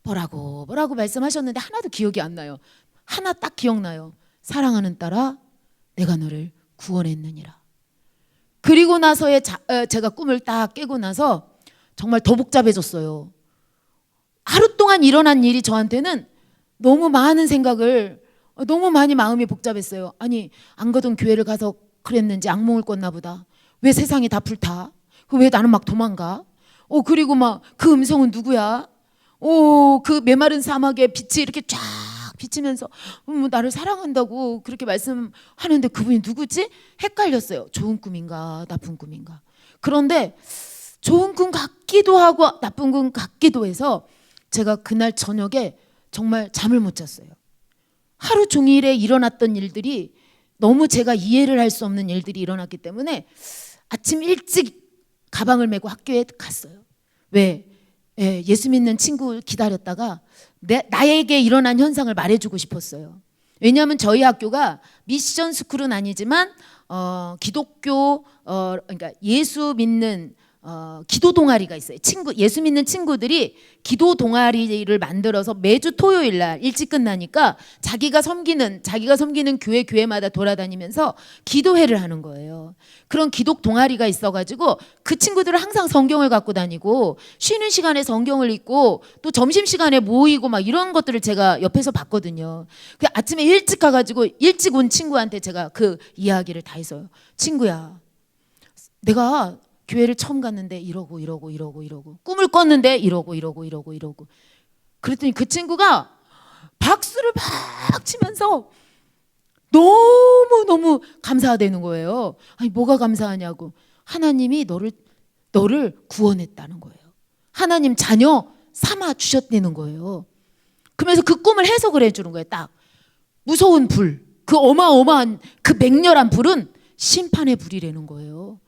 뭐라고 말씀하셨는데 하나도 기억이 안 나요. 하나 딱 기억나요. 사랑하는 딸아, 내가 너를 구원했느니라. 그리고 나서의 제가 꿈을 딱 깨고 나서 정말 더 복잡해졌어요. 하루 동안 일어난 일이 저한테는 너무 많은 생각을, 너무 많이 마음이 복잡했어요. 아니, 안 가던 교회를 가서 그랬는지 악몽을 꿨나 보다. 왜 세상이 다 불타? 왜 나는 막 도망가? 그리고 막 그 음성은 누구야? 그 메마른 사막에 빛이 이렇게 쫙 비치면서 나를 사랑한다고 그렇게 말씀하는데 그분이 누구지? 헷갈렸어요. 좋은 꿈인가 나쁜 꿈인가. 그런데 좋은 꿈 같기도 하고 나쁜 꿈 같기도 해서 제가 그날 저녁에 정말 잠을 못 잤어요. 하루 종일에 일어났던 일들이 너무 제가 이해를 할 수 없는 일들이 일어났기 때문에 아침 일찍 가방을 메고 학교에 갔어요. 왜? 예수 믿는 친구 기다렸다가 나에게 일어난 현상을 말해주고 싶었어요. 왜냐하면 저희 학교가 미션 스쿨은 아니지만 기독교 그러니까 예수 믿는 기도 동아리가 있어요. 예수 믿는 친구들이 기도 동아리를 만들어서 매주 토요일 날 일찍 끝나니까 자기가 섬기는 교회마다 돌아다니면서 기도회를 하는 거예요. 그런 기도 동아리가 있어가지고 그 친구들은 항상 성경을 갖고 다니고 쉬는 시간에 성경을 읽고 또 점심 시간에 모이고 막 이런 것들을 제가 옆에서 봤거든요. 아침에 일찍 가가지고 일찍 온 친구한테 제가 그 이야기를 다 했어요. 친구야, 내가 교회를 처음 갔는데 이러고 꿈을 꿨는데 이러고 그랬더니 그 친구가 박수를 막 치면서 너무 감사하다는 거예요. 아니 뭐가 감사하냐고. 하나님이 너를 구원했다는 거예요. 하나님 자녀 삼아 주셨다는 거예요. 그러면서 그 꿈을 해석을 해주는 거예요. 딱 무서운 불, 그 어마어마한 그 맹렬한 불은 심판의 불이라는 거예요.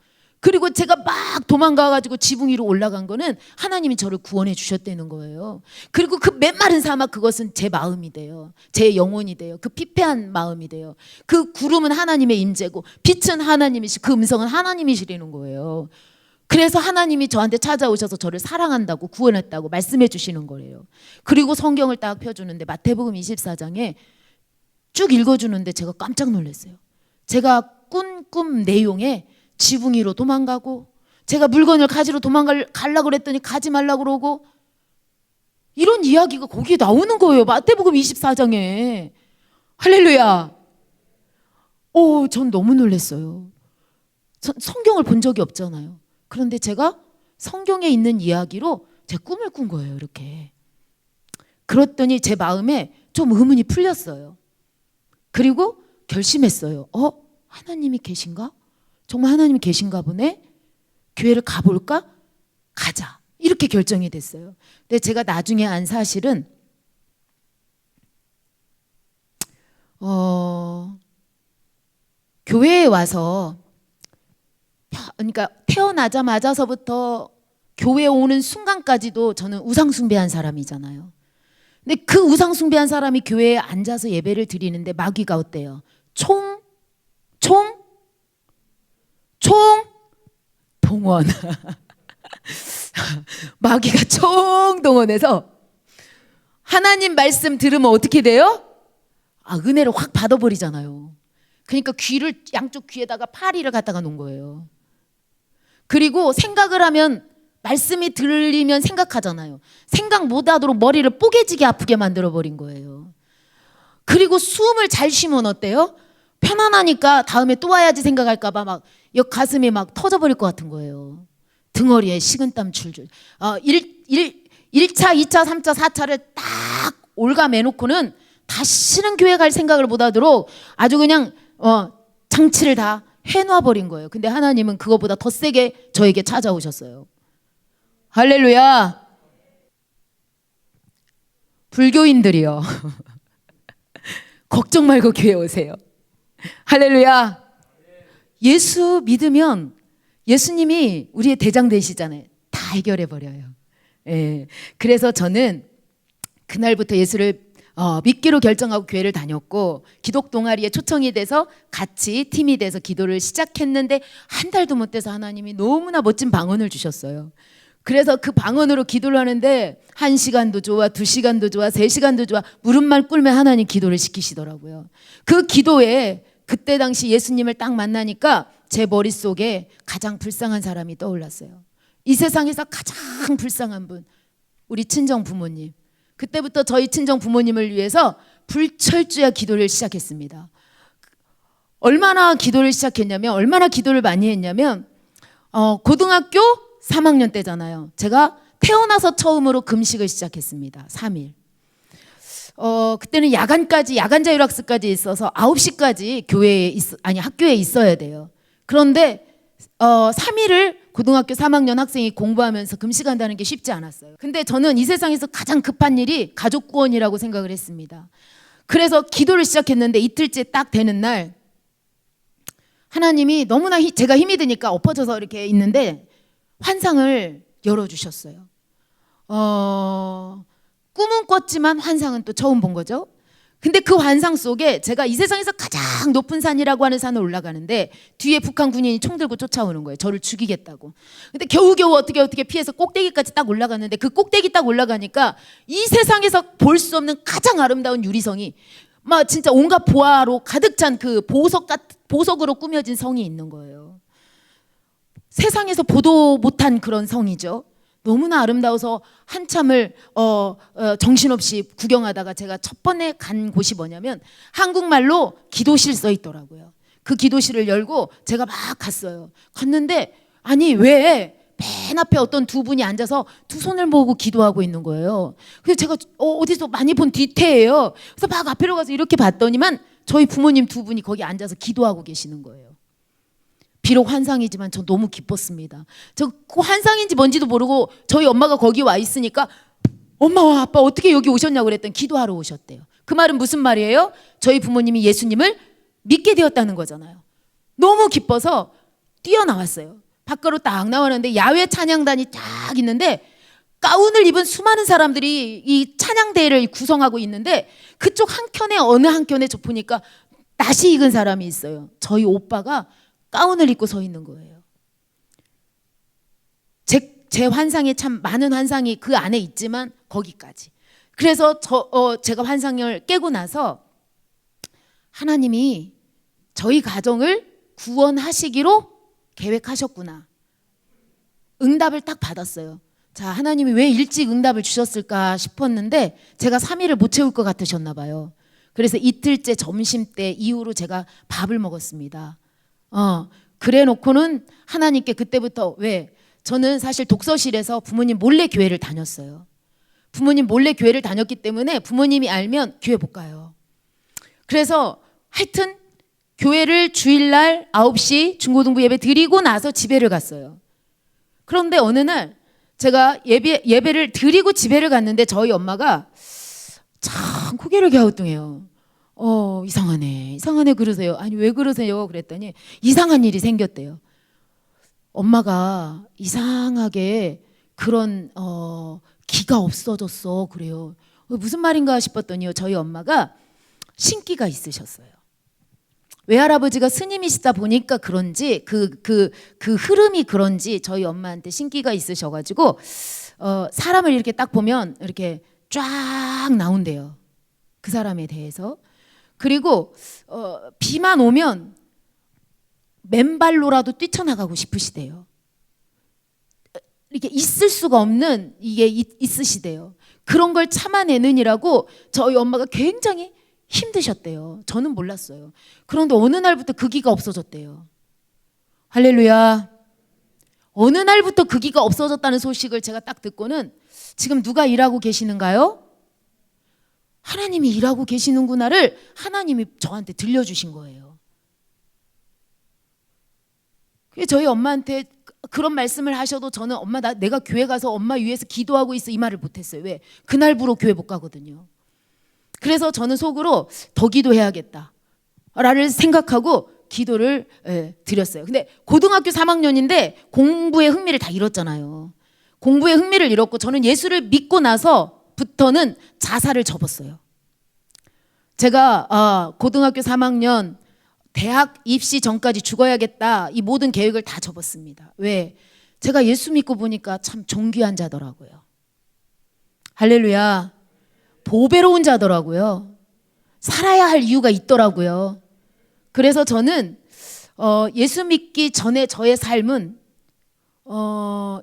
그리고 제가 막 도망가가지고 지붕 위로 올라간 거는 하나님이 저를 구원해 주셨다는 거예요. 그리고 그 메마른 사막, 그것은 제 마음이 돼요. 제 영혼이 돼요. 그 피폐한 마음이 돼요. 그 구름은 하나님의 임재고 빛은 하나님이시, 그 음성은 하나님이시라는 거예요. 그래서 하나님이 저한테 찾아오셔서 저를 사랑한다고 구원했다고 말씀해 주시는 거예요. 그리고 성경을 딱 펴주는데 마태복음 24장에 쭉 읽어주는데 제가 깜짝 놀랐어요. 제가 꾼 꿈 내용에 지붕 위로 도망가고, 제가 물건을 가지러 가려고 그랬더니 가지 말라고 그러고, 이런 이야기가 거기에 나오는 거예요. 마태복음 24장에. 할렐루야. 전 너무 놀랐어요. 성경을 본 적이 없잖아요. 그런데 제가 성경에 있는 이야기로 제 꿈을 꾼 거예요. 이렇게. 그랬더니 제 마음에 좀 의문이 풀렸어요. 그리고 결심했어요. 하나님이 계신가? 정말 하나님이 계신가 보네? 교회를 가볼까? 가자. 이렇게 결정이 됐어요. 근데 제가 나중에 안 사실은 교회에 와서, 그러니까 태어나자마자서부터 교회에 오는 순간까지도 저는 우상 숭배한 사람이잖아요. 근데 그 우상 숭배한 사람이 교회에 앉아서 예배를 드리는데 마귀가 어때요? 동원. 마귀가 총동원해서 하나님 말씀 들으면 어떻게 돼요? 은혜를 확 받아버리잖아요. 그러니까 양쪽 귀에다가 파리를 갖다가 놓은 거예요. 그리고 생각을 하면, 말씀이 들리면 생각하잖아요. 생각 못하도록 머리를 뽀개지게 아프게 만들어버린 거예요. 그리고 숨을 잘 쉬면 어때요? 편안하니까 다음에 또 와야지 생각할까 봐 막 가슴이 막 터져버릴 것 같은 거예요. 등허리에 식은땀 줄줄. 1차, 2차, 3차, 4차를 딱 올가매놓고는 다시는 교회 갈 생각을 못하도록 아주 그냥 장치를 다 해놔버린 거예요. 근데 하나님은 그거보다 더 세게 저에게 찾아오셨어요. 할렐루야. 불교인들이요. 걱정 말고 교회 오세요. 할렐루야. 예수 믿으면 예수님이 우리의 대장 되시잖아요. 다 해결해 버려요. 예. 그래서 저는 그날부터 예수를 믿기로 결정하고 교회를 다녔고, 기독 동아리에 초청이 돼서 같이 팀이 돼서 기도를 시작했는데 한 달도 못 돼서 하나님이 너무나 멋진 방언을 주셨어요. 그래서 그 방언으로 기도를 하는데 1시간도 좋아, 2시간도 좋아, 3시간도 좋아, 무릎만 꿇으면 하나님 기도를 시키시더라고요. 그 기도에 그때 당시 예수님을 딱 만나니까 제 머릿속에 가장 불쌍한 사람이 떠올랐어요. 이 세상에서 가장 불쌍한 분, 우리 친정 부모님. 그때부터 저희 친정 부모님을 위해서 불철주야 기도를 시작했습니다. 얼마나 기도를 시작했냐면, 얼마나 기도를 많이 했냐면, 고등학교 3학년 때잖아요. 제가 태어나서 처음으로 금식을 시작했습니다. 3일. 그때는 야간 자율학습까지 있어서 9시까지 학교에 있어야 돼요. 그런데 3일을 고등학교 3학년 학생이 공부하면서 금식한다는 게 쉽지 않았어요. 근데 저는 이 세상에서 가장 급한 일이 가족 구원이라고 생각을 했습니다. 그래서 기도를 시작했는데 이틀째 딱 되는 날 하나님이 너무나 제가 힘이 드니까 엎어져서 이렇게 있는데 환상을 열어주셨어요. 꿈은 꿨지만 환상은 또 처음 본 거죠. 근데 그 환상 속에 제가 이 세상에서 가장 높은 산이라고 하는 산을 올라가는데 뒤에 북한 군인이 총 들고 쫓아오는 거예요. 저를 죽이겠다고. 근데 겨우겨우 어떻게 피해서 꼭대기까지 딱 올라갔는데 그 꼭대기 딱 올라가니까 이 세상에서 볼 수 없는 가장 아름다운 유리성이 막 진짜 온갖 보화로 가득 찬 그 보석으로 꾸며진 성이 있는 거예요. 세상에서 보도 못한 그런 성이죠. 너무나 아름다워서 한참을 정신없이 구경하다가 제가 첫 번에 간 곳이 뭐냐면 한국말로 기도실 써 있더라고요. 그 기도실을 열고 제가 막 갔어요. 갔는데 아니 왜 맨 앞에 어떤 두 분이 앉아서 두 손을 모으고 기도하고 있는 거예요. 그래서 제가 어디서 많이 본 뒤태예요. 그래서 막 앞으로 가서 이렇게 봤더니만 저희 부모님 두 분이 거기 앉아서 기도하고 계시는 거예요. 비록 환상이지만 저 너무 기뻤습니다. 저 그 환상인지 뭔지도 모르고 저희 엄마가 거기 와 있으니까 엄마와 아빠 어떻게 여기 오셨냐고 그랬더니 기도하러 오셨대요. 그 말은 무슨 말이에요? 저희 부모님이 예수님을 믿게 되었다는 거잖아요. 너무 기뻐서 뛰어나왔어요. 밖으로 딱 나왔는데 야외 찬양단이 딱 있는데 가운을 입은 수많은 사람들이 이 찬양대회를 구성하고 있는데 그쪽 한켠에 어느 한켠에 저 보니까 낯이 익은 사람이 있어요. 저희 오빠가 가운을 입고 서 있는 거예요. 제 환상에 참 많은 환상이 그 안에 있지만 거기까지. 그래서 제가 환상을 깨고 나서 하나님이 저희 가정을 구원하시기로 계획하셨구나. 응답을 딱 받았어요. 자, 하나님이 왜 일찍 응답을 주셨을까 싶었는데 제가 3일을 못 채울 것 같으셨나 봐요. 그래서 이틀째 점심때 이후로 제가 밥을 먹었습니다. 그래 놓고는 하나님께 그때부터 왜 저는 사실 독서실에서 부모님 몰래 교회를 다녔어요. 부모님 몰래 교회를 다녔기 때문에 부모님이 알면 교회 못 가요. 그래서 하여튼 교회를 주일날 9시 중고등부 예배 드리고 나서 집회를 갔어요. 그런데 어느 날 제가 예배를 드리고 집회를 갔는데 저희 엄마가 참 고개를 갸우뚱해요. 이상하네 그러세요. 아니 왜 그러세요? 그랬더니 이상한 일이 생겼대요. 엄마가 이상하게 그런 기가 없어졌어 그래요. 무슨 말인가 싶었더니요. 저희 엄마가 신기가 있으셨어요. 외할아버지가 스님이시다 보니까 그런지 그 흐름이 그런지 저희 엄마한테 신기가 있으셔가지고 사람을 이렇게 딱 보면 이렇게 쫙 나온대요. 그 사람에 대해서. 그리고 비만 오면 맨발로라도 뛰쳐나가고 싶으시대요. 이렇게 있을 수가 없는 이게 있으시대요. 그런 걸 참아내느니라고 저희 엄마가 굉장히 힘드셨대요. 저는 몰랐어요. 그런데 어느 날부터 그 기가 없어졌대요. 할렐루야. 어느 날부터 그 기가 없어졌다는 소식을 제가 딱 듣고는 지금 누가 일하고 계시는가요? 하나님이 일하고 계시는구나를 하나님이 저한테 들려주신 거예요. 저희 엄마한테 그런 말씀을 하셔도 저는 엄마 내가 교회 가서 엄마 위해서 기도하고 있어 이 말을 못했어요. 왜? 그날부로 교회 못 가거든요. 그래서 저는 속으로 더 기도해야겠다 라를 생각하고 기도를 드렸어요. 근데 고등학교 3학년인데 공부에 흥미를 다 잃었잖아요. 공부에 흥미를 잃었고 저는 예수를 믿고 나서부터는 자살을 접었어요. 제가 고등학교 3학년 대학 입시 전까지 죽어야겠다 이 모든 계획을 다 접었습니다. 왜? 제가 예수 믿고 보니까 참 존귀한 자더라고요. 할렐루야. 보배로운 자더라고요. 살아야 할 이유가 있더라고요. 그래서 저는 예수 믿기 전에 저의 삶은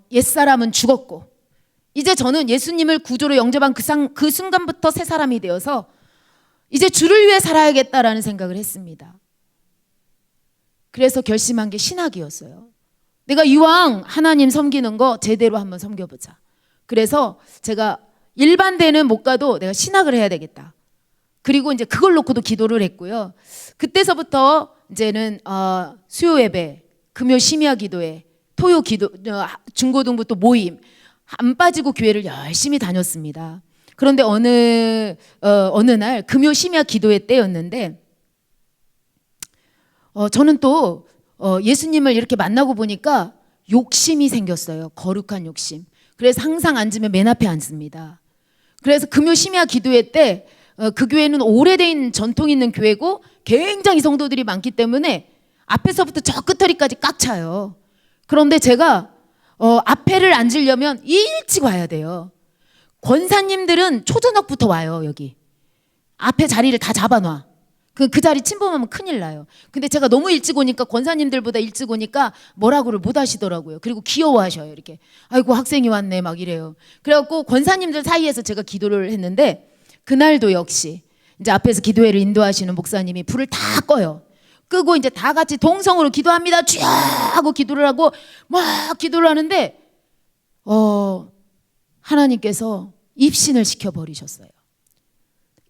옛사람은 죽었고 이제 저는 예수님을 구조로 영접한 그 순간부터 새 사람이 되어서 이제 주를 위해 살아야겠다라는 생각을 했습니다. 그래서 결심한 게 신학이었어요. 내가 이왕 하나님 섬기는 거 제대로 한번 섬겨보자. 그래서 제가 일반대는 못 가도 내가 신학을 해야 되겠다. 그리고 이제 그걸 놓고도 기도를 했고요. 그때서부터 이제는 수요 예배, 금요 심야 기도회, 토요 기도, 중고등부 또 모임 안 빠지고 교회를 열심히 다녔습니다. 그런데 어느 날 금요 심야 기도회 때였는데 저는 또 예수님을 이렇게 만나고 보니까 욕심이 생겼어요. 거룩한 욕심. 그래서 항상 앉으면 맨 앞에 앉습니다. 그래서 금요 심야 기도회 때 그 교회는 오래된 전통 있는 교회고 굉장히 성도들이 많기 때문에 앞에서부터 저 끝터리까지 꽉 차요. 그런데 제가 앞에를 앉으려면 일찍 와야 돼요. 권사님들은 초저녁부터 와요. 여기 앞에 자리를 다 잡아놔. 그 자리 침범하면 큰일 나요. 근데 제가 너무 일찍 오니까 권사님들보다 일찍 오니까 뭐라고를 못 하시더라고요. 그리고 귀여워하셔요. 이렇게 아이고 학생이 왔네 막 이래요. 그래갖고 권사님들 사이에서 제가 기도를 했는데 그날도 역시 이제 앞에서 기도회를 인도하시는 목사님이 불을 다 꺼요. 끄고 이제 다 같이 동성으로 기도합니다. 쥐 하고 기도를 하고 막 기도를 하는데 하나님께서 입신을 시켜버리셨어요.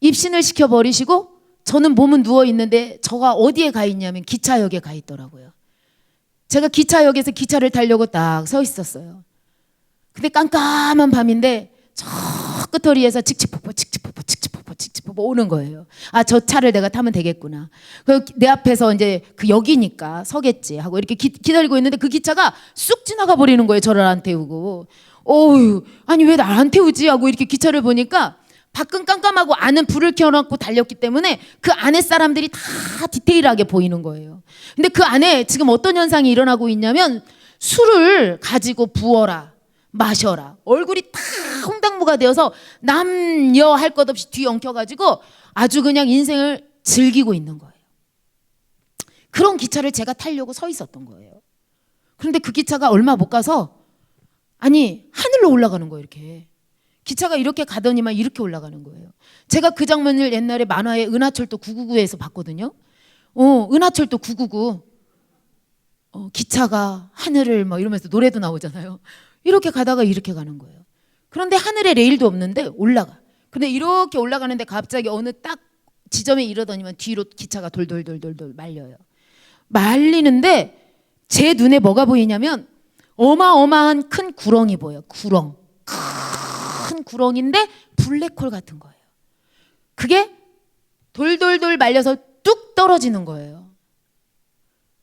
입신을 시켜버리시고 저는 몸은 누워 있는데 저가 어디에 가 있냐면 기차역에 가 있더라고요. 제가 기차역에서 기차를 타려고 딱 서 있었어요. 근데 깜깜한 밤인데 저 끝터리에서 칙칙폭폭 오는 거예요. 저 차를 내가 타면 되겠구나. 내 앞에서 이제 그 역이니까 서겠지 하고 이렇게 기다리고 있는데 그 기차가 쑥 지나가 버리는 거예요. 저를 안 태우고. 어휴, 아니 왜 날 안 태우지 하고 이렇게 기차를 보니까 밖은 깜깜하고 안은 불을 켜놓고 달렸기 때문에 그 안에 사람들이 다 디테일하게 보이는 거예요. 근데 그 안에 지금 어떤 현상이 일어나고 있냐면 술을 가지고 부어라 마셔라 얼굴이 다 홍당무가 되어서 남여 할 것 없이 뒤 엉켜가지고 아주 그냥 인생을 즐기고 있는 거예요. 그런 기차를 제가 타려고 서 있었던 거예요. 그런데 그 기차가 얼마 못 가서 하늘로 올라가는 거예요. 이렇게 기차가 이렇게 가더니만 이렇게 올라가는 거예요. 제가 그 장면을 옛날에 만화의 은하철도 999에서 봤거든요. 은하철도 999 기차가 하늘을 막 이러면서 노래도 나오잖아요. 이렇게 가다가 이렇게 가는 거예요. 그런데 하늘에 레일도 없는데 올라가. 근데 이렇게 올라가는데 갑자기 어느 딱 지점에 이르더니만 뒤로 기차가 돌돌돌돌돌 말려요. 말리는데 제 눈에 뭐가 보이냐면 어마어마한 큰 구렁이 보여요. 큰 구렁인데 블랙홀 같은 거예요. 그게 돌돌돌 말려서 뚝 떨어지는 거예요.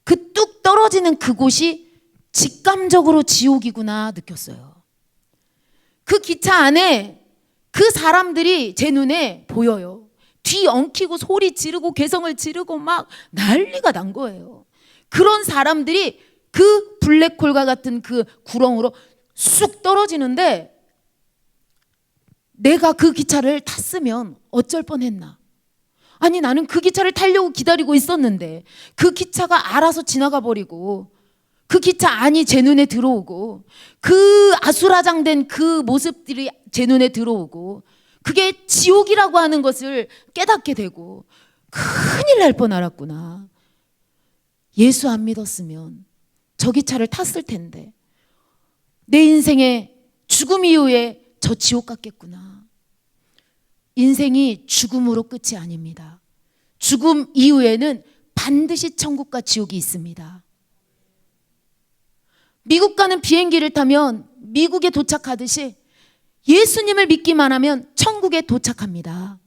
그 뚝 떨어지는 그곳이 직감적으로 지옥이구나 느꼈어요. 그 기차 안에 그 사람들이 제 눈에 보여요. 뒤 엉키고 소리 지르고 개성을 지르고 막 난리가 난 거예요. 그런 사람들이 그 블랙홀과 같은 그 구렁으로 쑥 떨어지는데 내가 그 기차를 탔으면 어쩔 뻔했나. 나는 그 기차를 타려고 기다리고 있었는데 그 기차가 알아서 지나가 버리고 그 기차 안이 제 눈에 들어오고 그 아수라장된 그 모습들이 제 눈에 들어오고 그게 지옥이라고 하는 것을 깨닫게 되고 큰일 날 뻔 알았구나. 예수 안 믿었으면 저 기차를 탔을 텐데 내 인생의 죽음 이후에 저 지옥 같겠구나. 인생이 죽음으로 끝이 아닙니다. 죽음 이후에는 반드시 천국과 지옥이 있습니다. 미국 가는 비행기를 타면 미국에 도착하듯이 예수님을 믿기만 하면 천국에 도착합니다.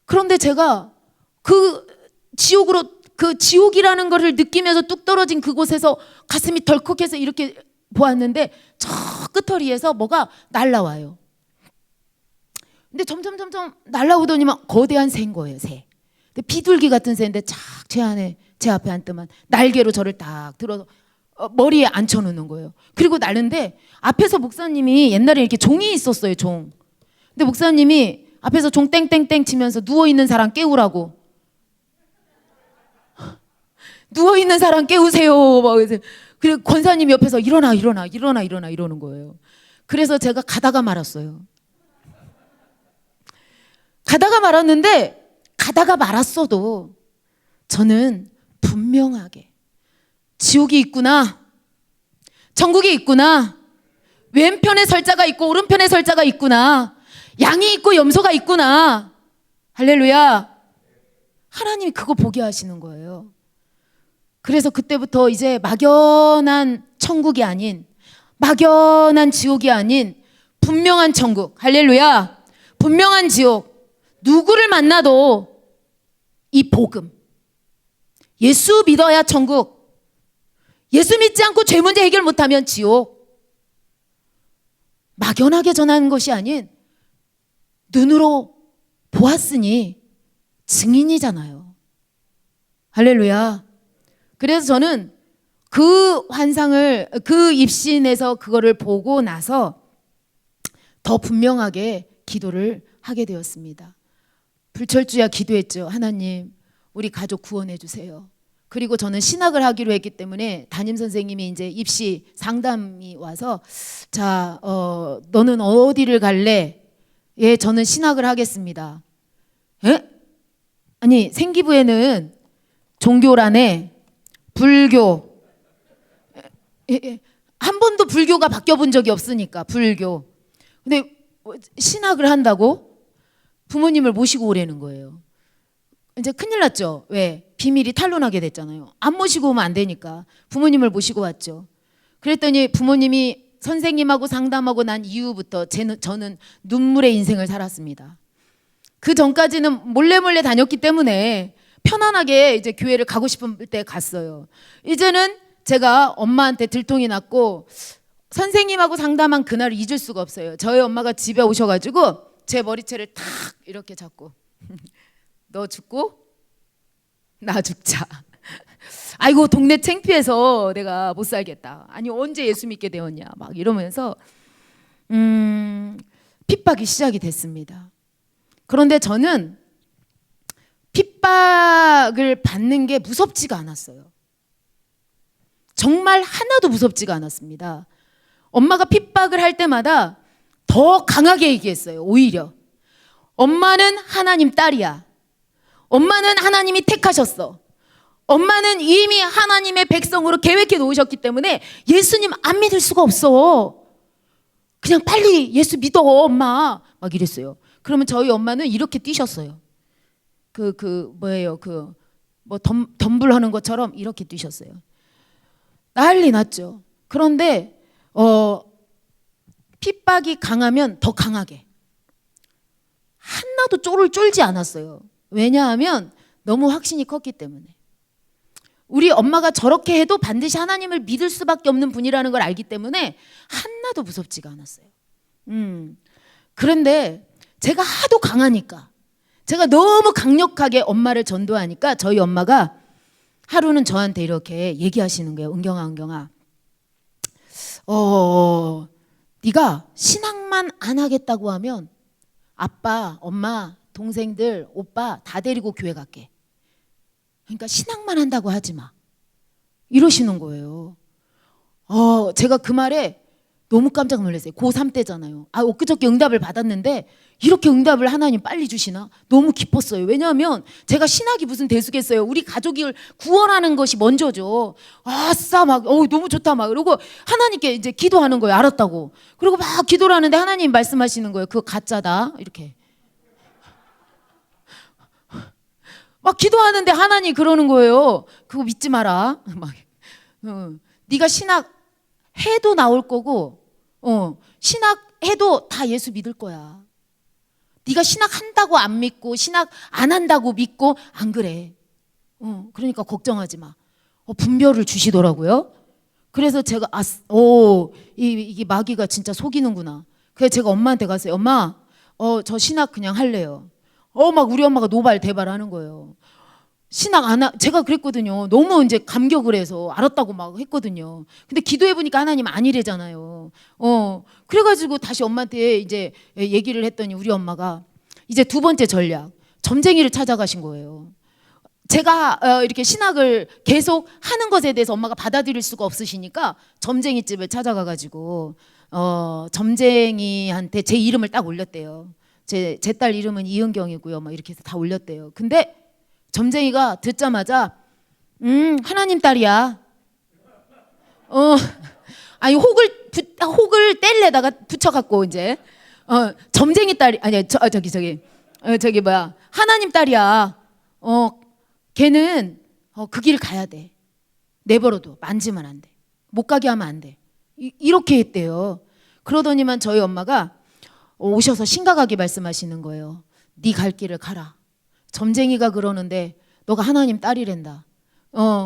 그런데 제가 그 지옥이라는 것을 느끼면서 뚝 떨어진 그곳에서 가슴이 덜컥해서 이렇게 보았는데 저 끝허리에서 뭐가 날라와요. 근데 점점 날라오더니만 거대한 새인 거예요. 새. 근데 비둘기 같은 새인데 착 제 앞에 앉더만 날개로 저를 딱 들어서 머리에 앉혀놓는 거예요. 그리고 날는데 앞에서 목사님이 옛날에 이렇게 종이 있었어요. 종. 근데 목사님이 앞에서 종 땡땡땡 치면서 누워있는 사람 깨우라고. 누워있는 사람 깨우세요. 막 그리고 권사님이 옆에서 일어나 이러는 거예요. 그래서 제가 가다가 말았어요. 가다가 말았어도 저는 분명하게 지옥이 있구나, 천국이 있구나, 왼편에 설자가 있고 오른편에 설자가 있구나, 양이 있고 염소가 있구나. 할렐루야. 하나님이 그거 보게 하시는 거예요. 그래서 그때부터 이제 막연한 천국이 아닌, 막연한 지옥이 아닌 분명한 천국, 할렐루야, 분명한 지옥, 누구를 만나도 이 복음, 예수 믿어야 천국, 예수 믿지 않고 죄 문제 해결 못하면 지옥, 막연하게 전하는 것이 아닌 눈으로 보았으니 증인이잖아요. 할렐루야. 그래서 저는 그 환상을, 그 입신에서 그거를 보고 나서 더 분명하게 기도를 하게 되었습니다. 불철주야 기도했죠. 하나님, 우리 가족 구원해 주세요. 그리고 저는 신학을 하기로 했기 때문에 담임 선생님이 이제 입시 상담이 와서 자, 너는 어디를 갈래? 예, 저는 신학을 하겠습니다. 에? 아니, 생기부에는 종교란에 불교, 한 번도 불교가 바뀌어 본 적이 없으니까 불교. 근데 신학을 한다고 부모님을 모시고 오라는 거예요. 이제 큰일 났죠. 왜? 비밀이 탄로나게 됐잖아요. 안 모시고 오면 안 되니까 부모님을 모시고 왔죠. 그랬더니 부모님이 선생님하고 상담하고 난 이후부터 저는 눈물의 인생을 살았습니다. 그 전까지는 몰래 다녔기 때문에 편안하게 이제 교회를 가고 싶은 때 갔어요. 이제는 제가 엄마한테 들통이 났고 선생님하고 상담한 그날을 잊을 수가 없어요. 저희 엄마가 집에 오셔가지고 제 머리채를 탁 이렇게 잡고 너 죽고 나 죽자. 아이고 동네 창피해서 내가 못 살겠다. 아니 언제 예수 믿게 되었냐 막 이러면서 핍박이 시작이 됐습니다. 그런데 저는 핍박을 받는 게 무섭지가 않았어요. 정말 하나도 무섭지가 않았습니다. 엄마가 핍박을 할 때마다 더 강하게 얘기했어요. 오히려 엄마는 하나님 딸이야. 엄마는 하나님이 택하셨어. 엄마는 이미 하나님의 백성으로 계획해 놓으셨기 때문에 예수님 안 믿을 수가 없어. 그냥 빨리 예수 믿어 엄마 막 이랬어요. 그러면 저희 엄마는 이렇게 뛰셨어요. 덤불 하는 것처럼 이렇게 뛰셨어요. 난리 났죠. 그런데 핍박이 강하면 더 강하게 하나도 쫄을 쫄지 않았어요. 왜냐하면 너무 확신이 컸기 때문에. 우리 엄마가 저렇게 해도 반드시 하나님을 믿을 수밖에 없는 분이라는 걸 알기 때문에 하나도 무섭지가 않았어요. 그런데 제가 하도 강하니까, 제가 너무 강력하게 엄마를 전도하니까 저희 엄마가 하루는 저한테 이렇게 얘기하시는 거예요. 은경아 네가 신앙만 안 하겠다고 하면 아빠, 엄마, 동생들, 오빠 다 데리고 교회 갈게. 그러니까 신앙만 한다고 하지 마. 이러시는 거예요. 제가 그 말에 너무 깜짝 놀랐어요. 고3 때잖아요. 엊그저께 응답을 받았는데 이렇게 응답을 하나님 빨리 주시나? 너무 기뻤어요. 왜냐하면 제가 신학이 무슨 대수겠어요. 우리 가족을 구원하는 것이 먼저죠. 아싸 막 너무 좋다 막 그러고 하나님께 이제 기도하는 거예요. 알았다고. 그리고 막 기도를 하는데 하나님 말씀하시는 거예요. 그거 가짜다. 이렇게. 막 기도하는데 하나님 그러는 거예요. 그거 믿지 마라. 막 네가 신학 해도 나올 거고, 신학 해도 다 예수 믿을 거야. 네가 신학 한다고 안 믿고 신학 안 한다고 믿고 안 그래. 그러니까 걱정하지 마. 분별을 주시더라고요. 그래서 제가 이게 마귀가 진짜 속이는구나. 그래서 제가 엄마한테 갔어요. 엄마, 저 신학 그냥 할래요. 막 우리 엄마가 노발대발 하는 거예요. 신학 제가 그랬거든요. 너무 이제 감격을 해서 알았다고 막 했거든요. 근데 기도해 보니까 하나님 아니래잖아요. 그래가지고 다시 엄마한테 이제 얘기를 했더니 우리 엄마가 이제 두 번째 전략, 점쟁이를 찾아가신 거예요. 제가 이렇게 신학을 계속 하는 것에 대해서 엄마가 받아들일 수가 없으시니까 점쟁이 집을 찾아가가지고 점쟁이한테 제 이름을 딱 올렸대요. 제 딸 이름은 이은경이고요. 막 이렇게 해서 다 올렸대요. 근데 점쟁이가 듣자마자 하나님 딸이야. 아니 혹을 뗄래다가 붙여갖고 이제 점쟁이 딸이 아니 저기 뭐야 하나님 딸이야. 걔는 그 길 가야 돼. 내버려둬. 만지면 안 돼. 못 가게 하면 안 돼. 이렇게 했대요. 그러더니만 저희 엄마가 오셔서 심각하게 말씀하시는 거예요. 네 갈 길을 가라. 점쟁이가 그러는데 너가 하나님 딸이란다.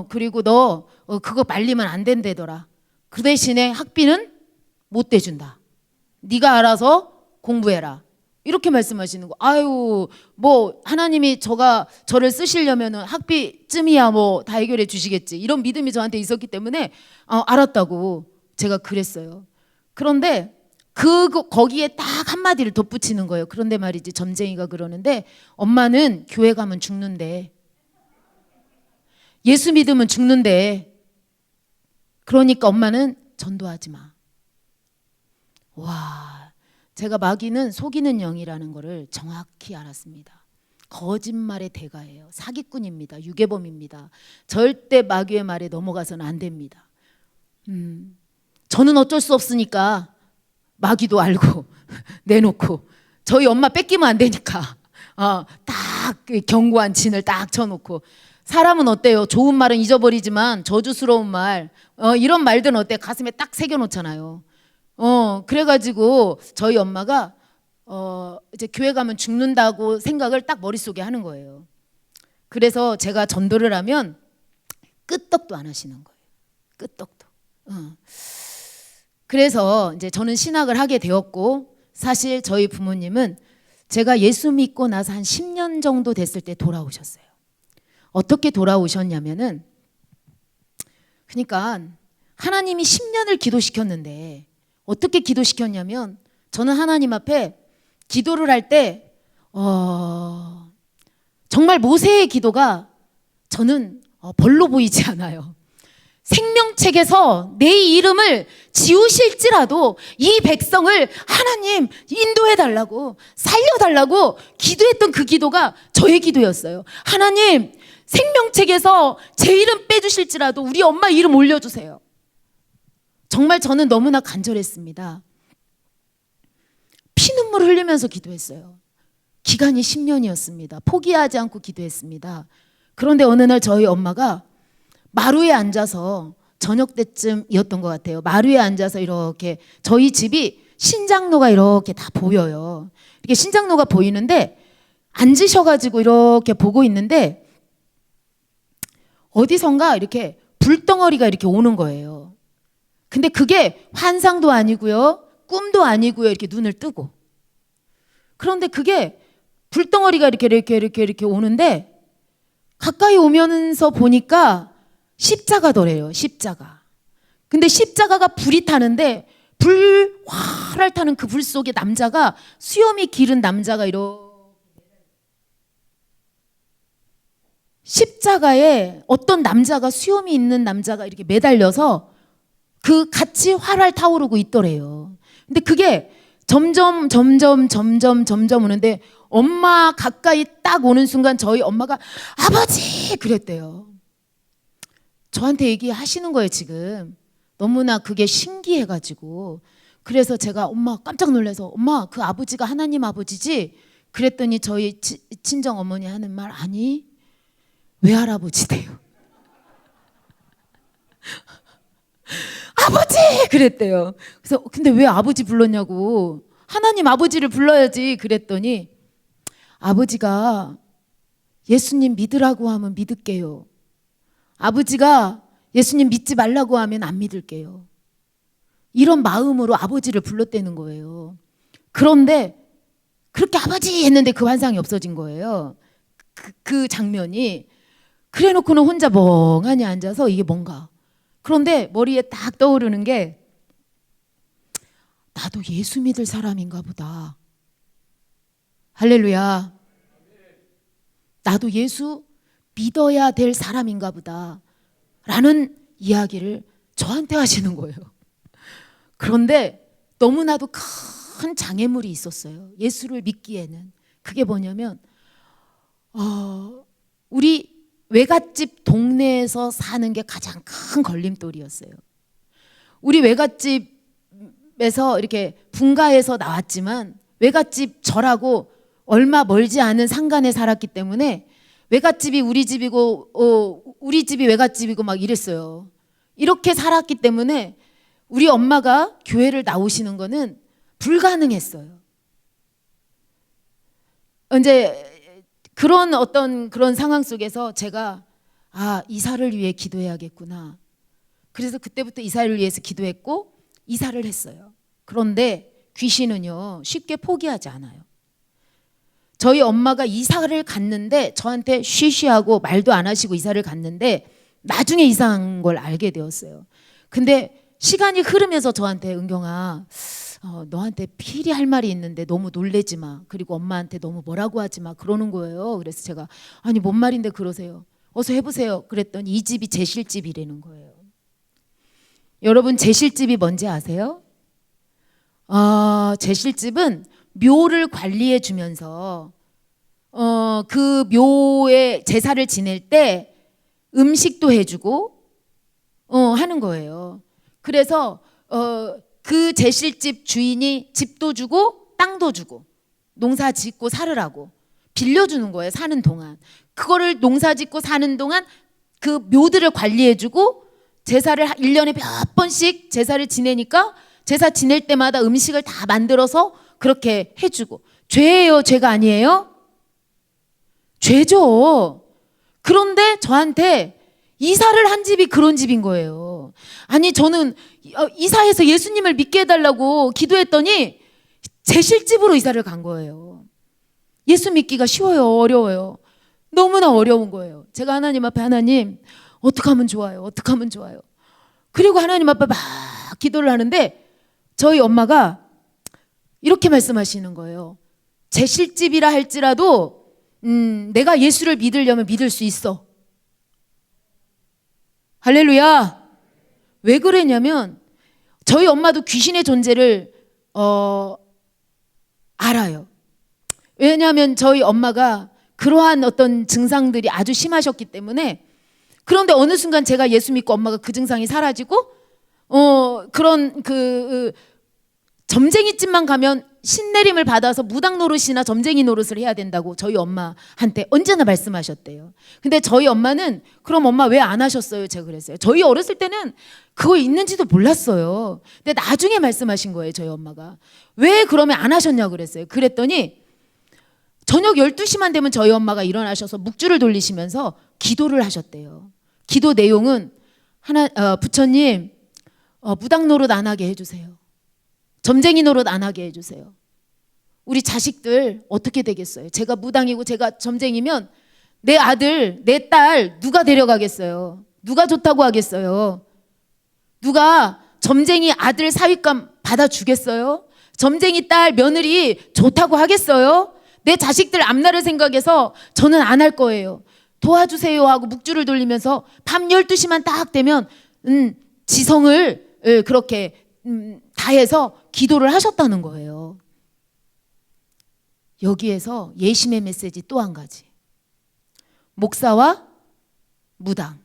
그리고 너 그거 말리면 안 된대더라. 그 대신에 학비는 못 대준다. 네가 알아서 공부해라. 이렇게 말씀하시는 거. 아유, 뭐 하나님이 저를 쓰시려면은 학비쯤이야 뭐 다 해결해 주시겠지. 이런 믿음이 저한테 있었기 때문에 알았다고 제가 그랬어요. 그런데 거기에 딱 한마디를 덧붙이는 거예요. 그런데 말이지 점쟁이가 그러는데 엄마는 교회 가면 죽는데 예수 믿으면 죽는데 그러니까 엄마는 전도하지 마. 와, 제가 마귀는 속이는 영이라는 거를 정확히 알았습니다. 거짓말의 대가예요. 사기꾼입니다. 유괴범입니다. 절대 마귀의 말에 넘어가서는 안 됩니다. 저는 어쩔 수 없으니까 마귀도 알고 내놓고 저희 엄마 뺏기면 안 되니까 딱 견고한 진을 딱 쳐놓고 사람은 어때요? 좋은 말은 잊어버리지만 저주스러운 말 이런 말들은 어때? 가슴에 딱 새겨놓잖아요. 그래가지고 저희 엄마가 이제 교회 가면 죽는다고 생각을 딱 머릿속에 하는 거예요. 그래서 제가 전도를 하면 끄떡도 안 하시는 거예요. 끄떡도. 그래서 이제 저는 신학을 하게 되었고 사실 저희 부모님은 제가 예수 믿고 나서 한 10년 정도 됐을 때 돌아오셨어요. 어떻게 돌아오셨냐면은 그러니까 하나님이 10년을 기도시켰는데 어떻게 기도시켰냐면 저는 하나님 앞에 기도를 할 때 정말 모세의 기도가 저는 별로 보이지 않아요. 생명책에서 내 이름을 지우실지라도 이 백성을 하나님 인도해달라고 살려달라고 기도했던 그 기도가 저의 기도였어요. 하나님 생명책에서 제 이름 빼주실지라도 우리 엄마 이름 올려주세요. 정말 저는 너무나 간절했습니다. 피눈물 흘리면서 기도했어요. 기간이 10년이었습니다. 포기하지 않고 기도했습니다. 그런데 어느 날 저희 엄마가 마루에 앉아서 저녁 때쯤이었던 것 같아요. 마루에 앉아서 이렇게 저희 집이 신장로가 이렇게 다 보여요. 이렇게 신장로가 보이는데 앉으셔가지고 이렇게 보고 있는데 어디선가 이렇게 불덩어리가 이렇게 오는 거예요. 근데 그게 환상도 아니고요. 꿈도 아니고요. 이렇게 눈을 뜨고. 그런데 그게 불덩어리가 이렇게 오는데 가까이 오면서 보니까 십자가더래요. 십자가. 근데 십자가가 불이 타는데 불 활활 타는 그 불 속에 남자가 수염이 기른 남자가 이렇게 십자가에 어떤 남자가 수염이 있는 남자가 이렇게 매달려서 그 같이 활활 타오르고 있더래요. 근데 그게 점점 오는데 엄마 가까이 딱 오는 순간 저희 엄마가 아버지 그랬대요. 저한테 얘기하시는 거예요 지금. 너무나 그게 신기해가지고. 그래서 제가 엄마 깜짝 놀라서 엄마 그 아버지가 하나님 아버지지? 그랬더니 저희 친정 어머니 하는 말 아니 외할아버지 돼요. 아버지! 그랬대요. 그래서 근데 왜 아버지 불렀냐고. 하나님 아버지를 불러야지 그랬더니 아버지가 예수님 믿으라고 하면 믿을게요. 아버지가 예수님 믿지 말라고 하면 안 믿을게요. 이런 마음으로 아버지를 불렀다는 거예요. 그런데 그렇게 아버지 했는데 그 환상이 없어진 거예요. 그 장면이. 그래 놓고는 혼자 멍하니 앉아서 이게 뭔가. 그런데 머리에 딱 떠오르는 게 나도 예수 믿을 사람인가 보다. 할렐루야. 나도 예수 믿어야 될 사람인가 보다 라는 이야기를 저한테 하시는 거예요. 그런데 너무나도 큰 장애물이 있었어요. 예수를 믿기에는. 그게 뭐냐면 우리 외갓집 동네에서 사는 게 가장 큰 걸림돌이었어요. 우리 외갓집에서 이렇게 분가해서 나왔지만 외갓집 절하고 얼마 멀지 않은 상간에 살았기 때문에 외갓집이 우리 집이고 우리 집이 외갓집이고 막 이랬어요. 이렇게 살았기 때문에 우리 엄마가 교회를 나오시는 거는 불가능했어요. 이제 그런 상황 속에서 제가 이사를 위해 기도해야겠구나. 그래서 그때부터 이사를 위해서 기도했고 이사를 했어요. 그런데 귀신은요 쉽게 포기하지 않아요. 저희 엄마가 이사를 갔는데 저한테 쉬쉬하고 말도 안 하시고 이사를 갔는데 나중에 이사한 걸 알게 되었어요. 근데 시간이 흐르면서 저한테 은경아 너한테 필히 할 말이 있는데 너무 놀래지 마. 그리고 엄마한테 너무 뭐라고 하지 마. 그러는 거예요. 그래서 제가 아니 뭔 말인데 그러세요. 어서 해보세요. 그랬더니 이 집이 제실집이라는 거예요. 여러분 제실집이 뭔지 아세요? 제실집은 묘를 관리해 주면서 그 묘에 제사를 지낼 때 음식도 해주고 하는 거예요. 그래서 그 제실집 주인이 집도 주고 땅도 주고 농사 짓고 살으라고 빌려주는 거예요. 사는 동안. 그거를 농사 짓고 사는 동안 그 묘들을 관리해주고 제사를 1년에 몇 번씩 제사를 지내니까 제사 지낼 때마다 음식을 다 만들어서 그렇게 해주고. 죄예요? 죄가 아니에요? 죄죠. 그런데 저한테 이사를 한 집이 그런 집인 거예요. 아니 저는 이사해서 예수님을 믿게 해달라고 기도했더니 제실집으로 이사를 간 거예요. 예수 믿기가 쉬워요? 어려워요? 너무나 어려운 거예요. 제가 하나님 앞에 하나님 어떻게 하면 좋아요? 어떻게 하면 좋아요? 그리고 하나님 앞에 막 기도를 하는데 저희 엄마가 이렇게 말씀하시는 거예요. 제실집이라 할지라도 내가 예수를 믿으려면 믿을 수 있어. 할렐루야. 왜 그랬냐면 저희 엄마도 귀신의 존재를 알아요. 왜냐하면 저희 엄마가 그러한 어떤 증상들이 아주 심하셨기 때문에. 그런데 어느 순간 제가 예수 믿고 엄마가 그 증상이 사라지고 그런 점쟁이집만 가면 신내림을 받아서 무당 노릇이나 점쟁이 노릇을 해야 된다고 저희 엄마한테 언제나 말씀하셨대요. 근데 저희 엄마는 그럼 엄마 왜 안 하셨어요? 제가 그랬어요. 저희 어렸을 때는 그거 있는지도 몰랐어요. 근데 나중에 말씀하신 거예요. 저희 엄마가. 왜 그러면 안 하셨냐고 그랬어요. 그랬더니 저녁 12시만 되면 저희 엄마가 일어나셔서 묵주를 돌리시면서 기도를 하셨대요. 기도 내용은 부처님 무당 노릇 안 하게 해주세요. 점쟁이 노릇 안 하게 해주세요. 우리 자식들 어떻게 되겠어요? 제가 무당이고 제가 점쟁이면 내 아들, 내 딸 누가 데려가겠어요? 누가 좋다고 하겠어요? 누가 점쟁이 아들 사윗감 받아주겠어요? 점쟁이 딸 며느리 좋다고 하겠어요? 내 자식들 앞날을 생각해서 저는 안 할 거예요. 도와주세요 하고 묵주를 돌리면서 밤 12시만 딱 되면 지성을 그렇게 다해서 기도를 하셨다는 거예요. 여기에서 예심의 메시지 또 한 가지. 목사와 무당.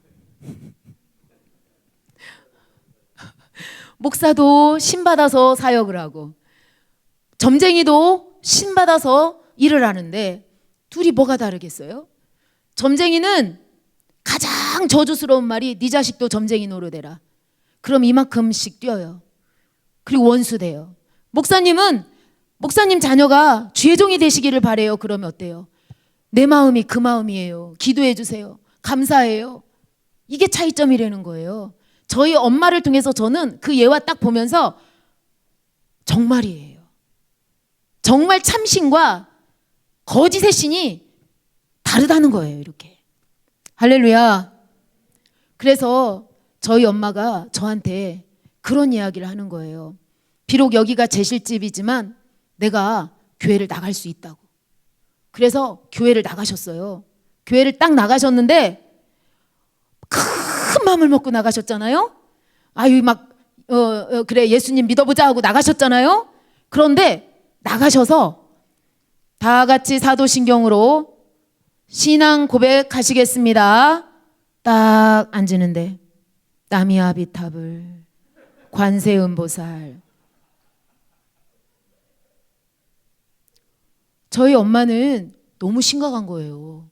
목사도 신받아서 사역을 하고 점쟁이도 신받아서 일을 하는데 둘이 뭐가 다르겠어요? 점쟁이는 가장 저주스러운 말이 네 자식도 점쟁이 노릇해라. 그럼 이만큼씩 뛰어요. 그리고 원수 돼요. 목사님 자녀가 주의 종이 되시기를 바래요. 그러면 어때요? 내 마음이 그 마음이에요. 기도해 주세요. 감사해요. 이게 차이점이라는 거예요. 저희 엄마를 통해서 저는 그 예와 딱 보면서 정말이에요. 정말 참신과 거짓의 신이 다르다는 거예요. 이렇게. 할렐루야. 그래서 저희 엄마가 저한테 그런 이야기를 하는 거예요. 비록 여기가 제실집이지만 내가 교회를 나갈 수 있다고. 그래서 교회를 나가셨어요. 교회를 딱 나가셨는데 큰 마음을 먹고 나가셨잖아요. 아유 막 그래 예수님 믿어보자 하고 나가셨잖아요. 그런데 나가셔서 다 같이 사도신경으로 신앙 고백하시겠습니다. 딱 앉으는데 나미아비탑을 관세음보살. 저희 엄마는 너무 심각한 거예요.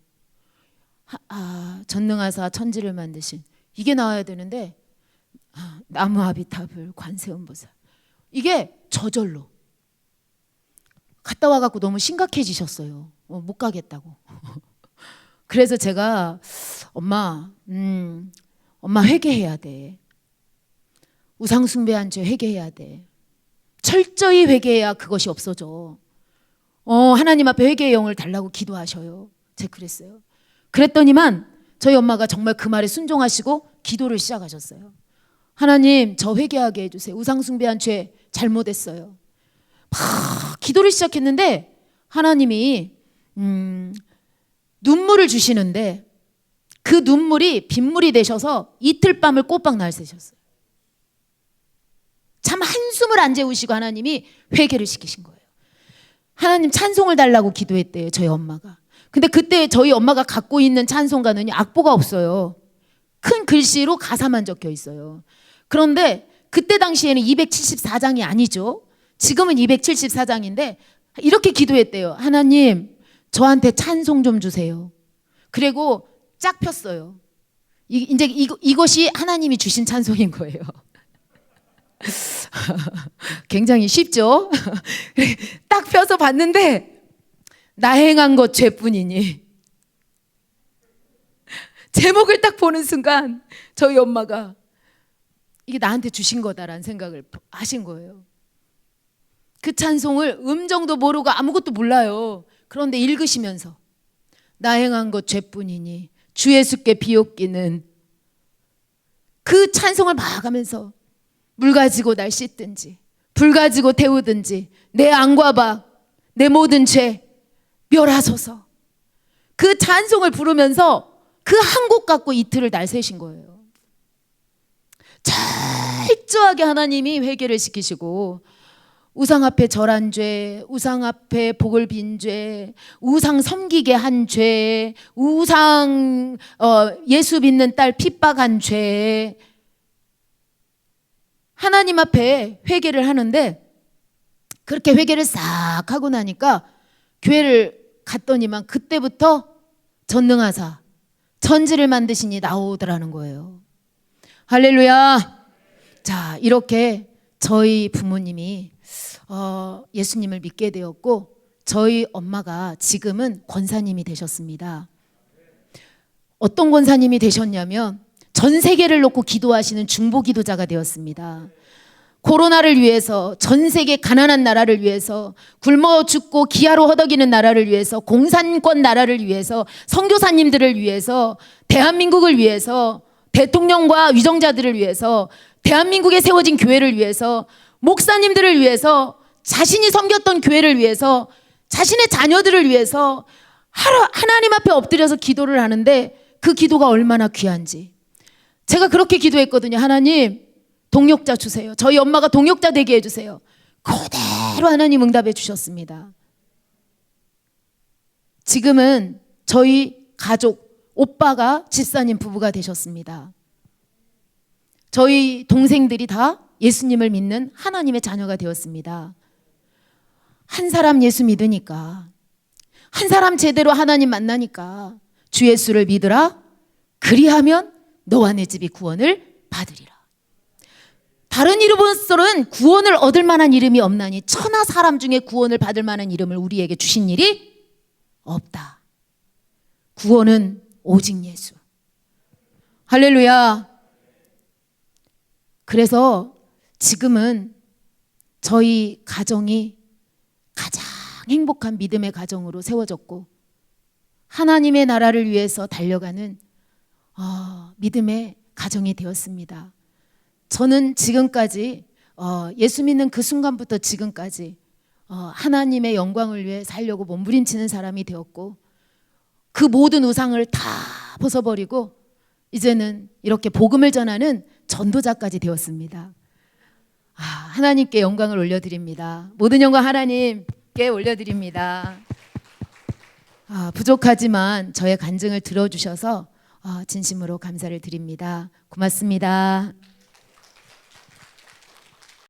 전능하사 천지를 만드신 이게 나와야 되는데 나무아비탑을 관세음보살. 이게 저절로 갔다 와갖고 너무 심각해지셨어요. 못 가겠다고. 그래서 제가 엄마 회개해야 돼. 우상숭배한 죄 회개해야 돼. 철저히 회개해야 그것이 없어져. 하나님 앞에 회개의 영을 달라고 기도하셔요. 제가 그랬어요. 그랬더니만 저희 엄마가 정말 그 말에 순종하시고 기도를 시작하셨어요. 하나님 저 회개하게 해주세요. 우상숭배한 죄 잘못했어요. 막 기도를 시작했는데 하나님이 눈물을 주시는데 그 눈물이 빗물이 되셔서 이틀 밤을 꼬박 날 새셨어요. 참 한숨을 안 재우시고 하나님이 회개를 시키신 거예요. 하나님 찬송을 달라고 기도했대요. 저희 엄마가. 근데 그때 저희 엄마가 갖고 있는 찬송가는 악보가 없어요. 큰 글씨로 가사만 적혀 있어요. 그런데 그때 당시에는 274장이 아니죠. 지금은 274장인데 이렇게 기도했대요. 하나님 저한테 찬송 좀 주세요. 그리고 쫙 폈어요. 이제 이것이 하나님이 주신 찬송인 거예요. 굉장히 쉽죠? 딱 펴서 봤는데 나 행한 것 죄뿐이니. 제목을 딱 보는 순간 저희 엄마가 이게 나한테 주신 거다라는 생각을 하신 거예요. 그 찬송을 음정도 모르고 아무것도 몰라요. 그런데 읽으시면서 나 행한 것 죄뿐이니 주 예수께 비옵기는 그 찬송을 막 하면서 물 가지고 날 씻든지 불 가지고 태우든지 내 안과 박 내 모든 죄 멸하소서. 그 찬송을 부르면서 그 한 곡 갖고 이틀을 날 새신 거예요. 철저하게 하나님이 회개를 시키시고 우상 앞에 절한 죄, 우상 앞에 복을 빈 죄, 우상 섬기게 한 죄, 우상 예수 믿는 딸 핍박한 죄, 하나님 앞에 회개를 하는데 그렇게 회개를 싹 하고 나니까 교회를 갔더니만 그때부터 전능하사 천지를 만드시니 나오더라는 거예요. 할렐루야. 자, 이렇게 저희 부모님이 예수님을 믿게 되었고 저희 엄마가 지금은 권사님이 되셨습니다. 어떤 권사님이 되셨냐면 전 세계를 놓고 기도하시는 중보 기도자가 되었습니다. 코로나를 위해서, 전 세계 가난한 나라를 위해서, 굶어 죽고 기아로 허덕이는 나라를 위해서, 공산권 나라를 위해서, 선교사님들을 위해서, 대한민국을 위해서, 대통령과 위정자들을 위해서, 대한민국에 세워진 교회를 위해서, 목사님들을 위해서, 자신이 섬겼던 교회를 위해서, 자신의 자녀들을 위해서 하나님 앞에 엎드려서 기도를 하는데 그 기도가 얼마나 귀한지. 제가 그렇게 기도했거든요. 하나님 동역자 주세요. 저희 엄마가 동역자 되게 해주세요. 그대로 하나님 응답해 주셨습니다. 지금은 저희 가족 오빠가 집사님 부부가 되셨습니다. 저희 동생들이 다 예수님을 믿는 하나님의 자녀가 되었습니다. 한 사람 예수 믿으니까, 한 사람 제대로 하나님 만나니까 주 예수를 믿으라. 그리하면 너와 내 집이 구원을 받으리라. 다른 이름으로는 구원을 얻을 만한 이름이 없나니 천하 사람 중에 구원을 받을 만한 이름을 우리에게 주신 일이 없다. 구원은 오직 예수. 할렐루야. 그래서 지금은 저희 가정이 가장 행복한 믿음의 가정으로 세워졌고 하나님의 나라를 위해서 달려가는 믿음의 가정이 되었습니다. 저는 지금까지 예수 믿는 그 순간부터 지금까지 하나님의 영광을 위해 살려고 몸부림치는 사람이 되었고 그 모든 우상을 다 벗어버리고 이제는 이렇게 복음을 전하는 전도자까지 되었습니다. 하나님께 영광을 올려드립니다. 모든 영광 하나님께 올려드립니다. 부족하지만 저의 간증을 들어주셔서 진심으로 감사를 드립니다. 고맙습니다.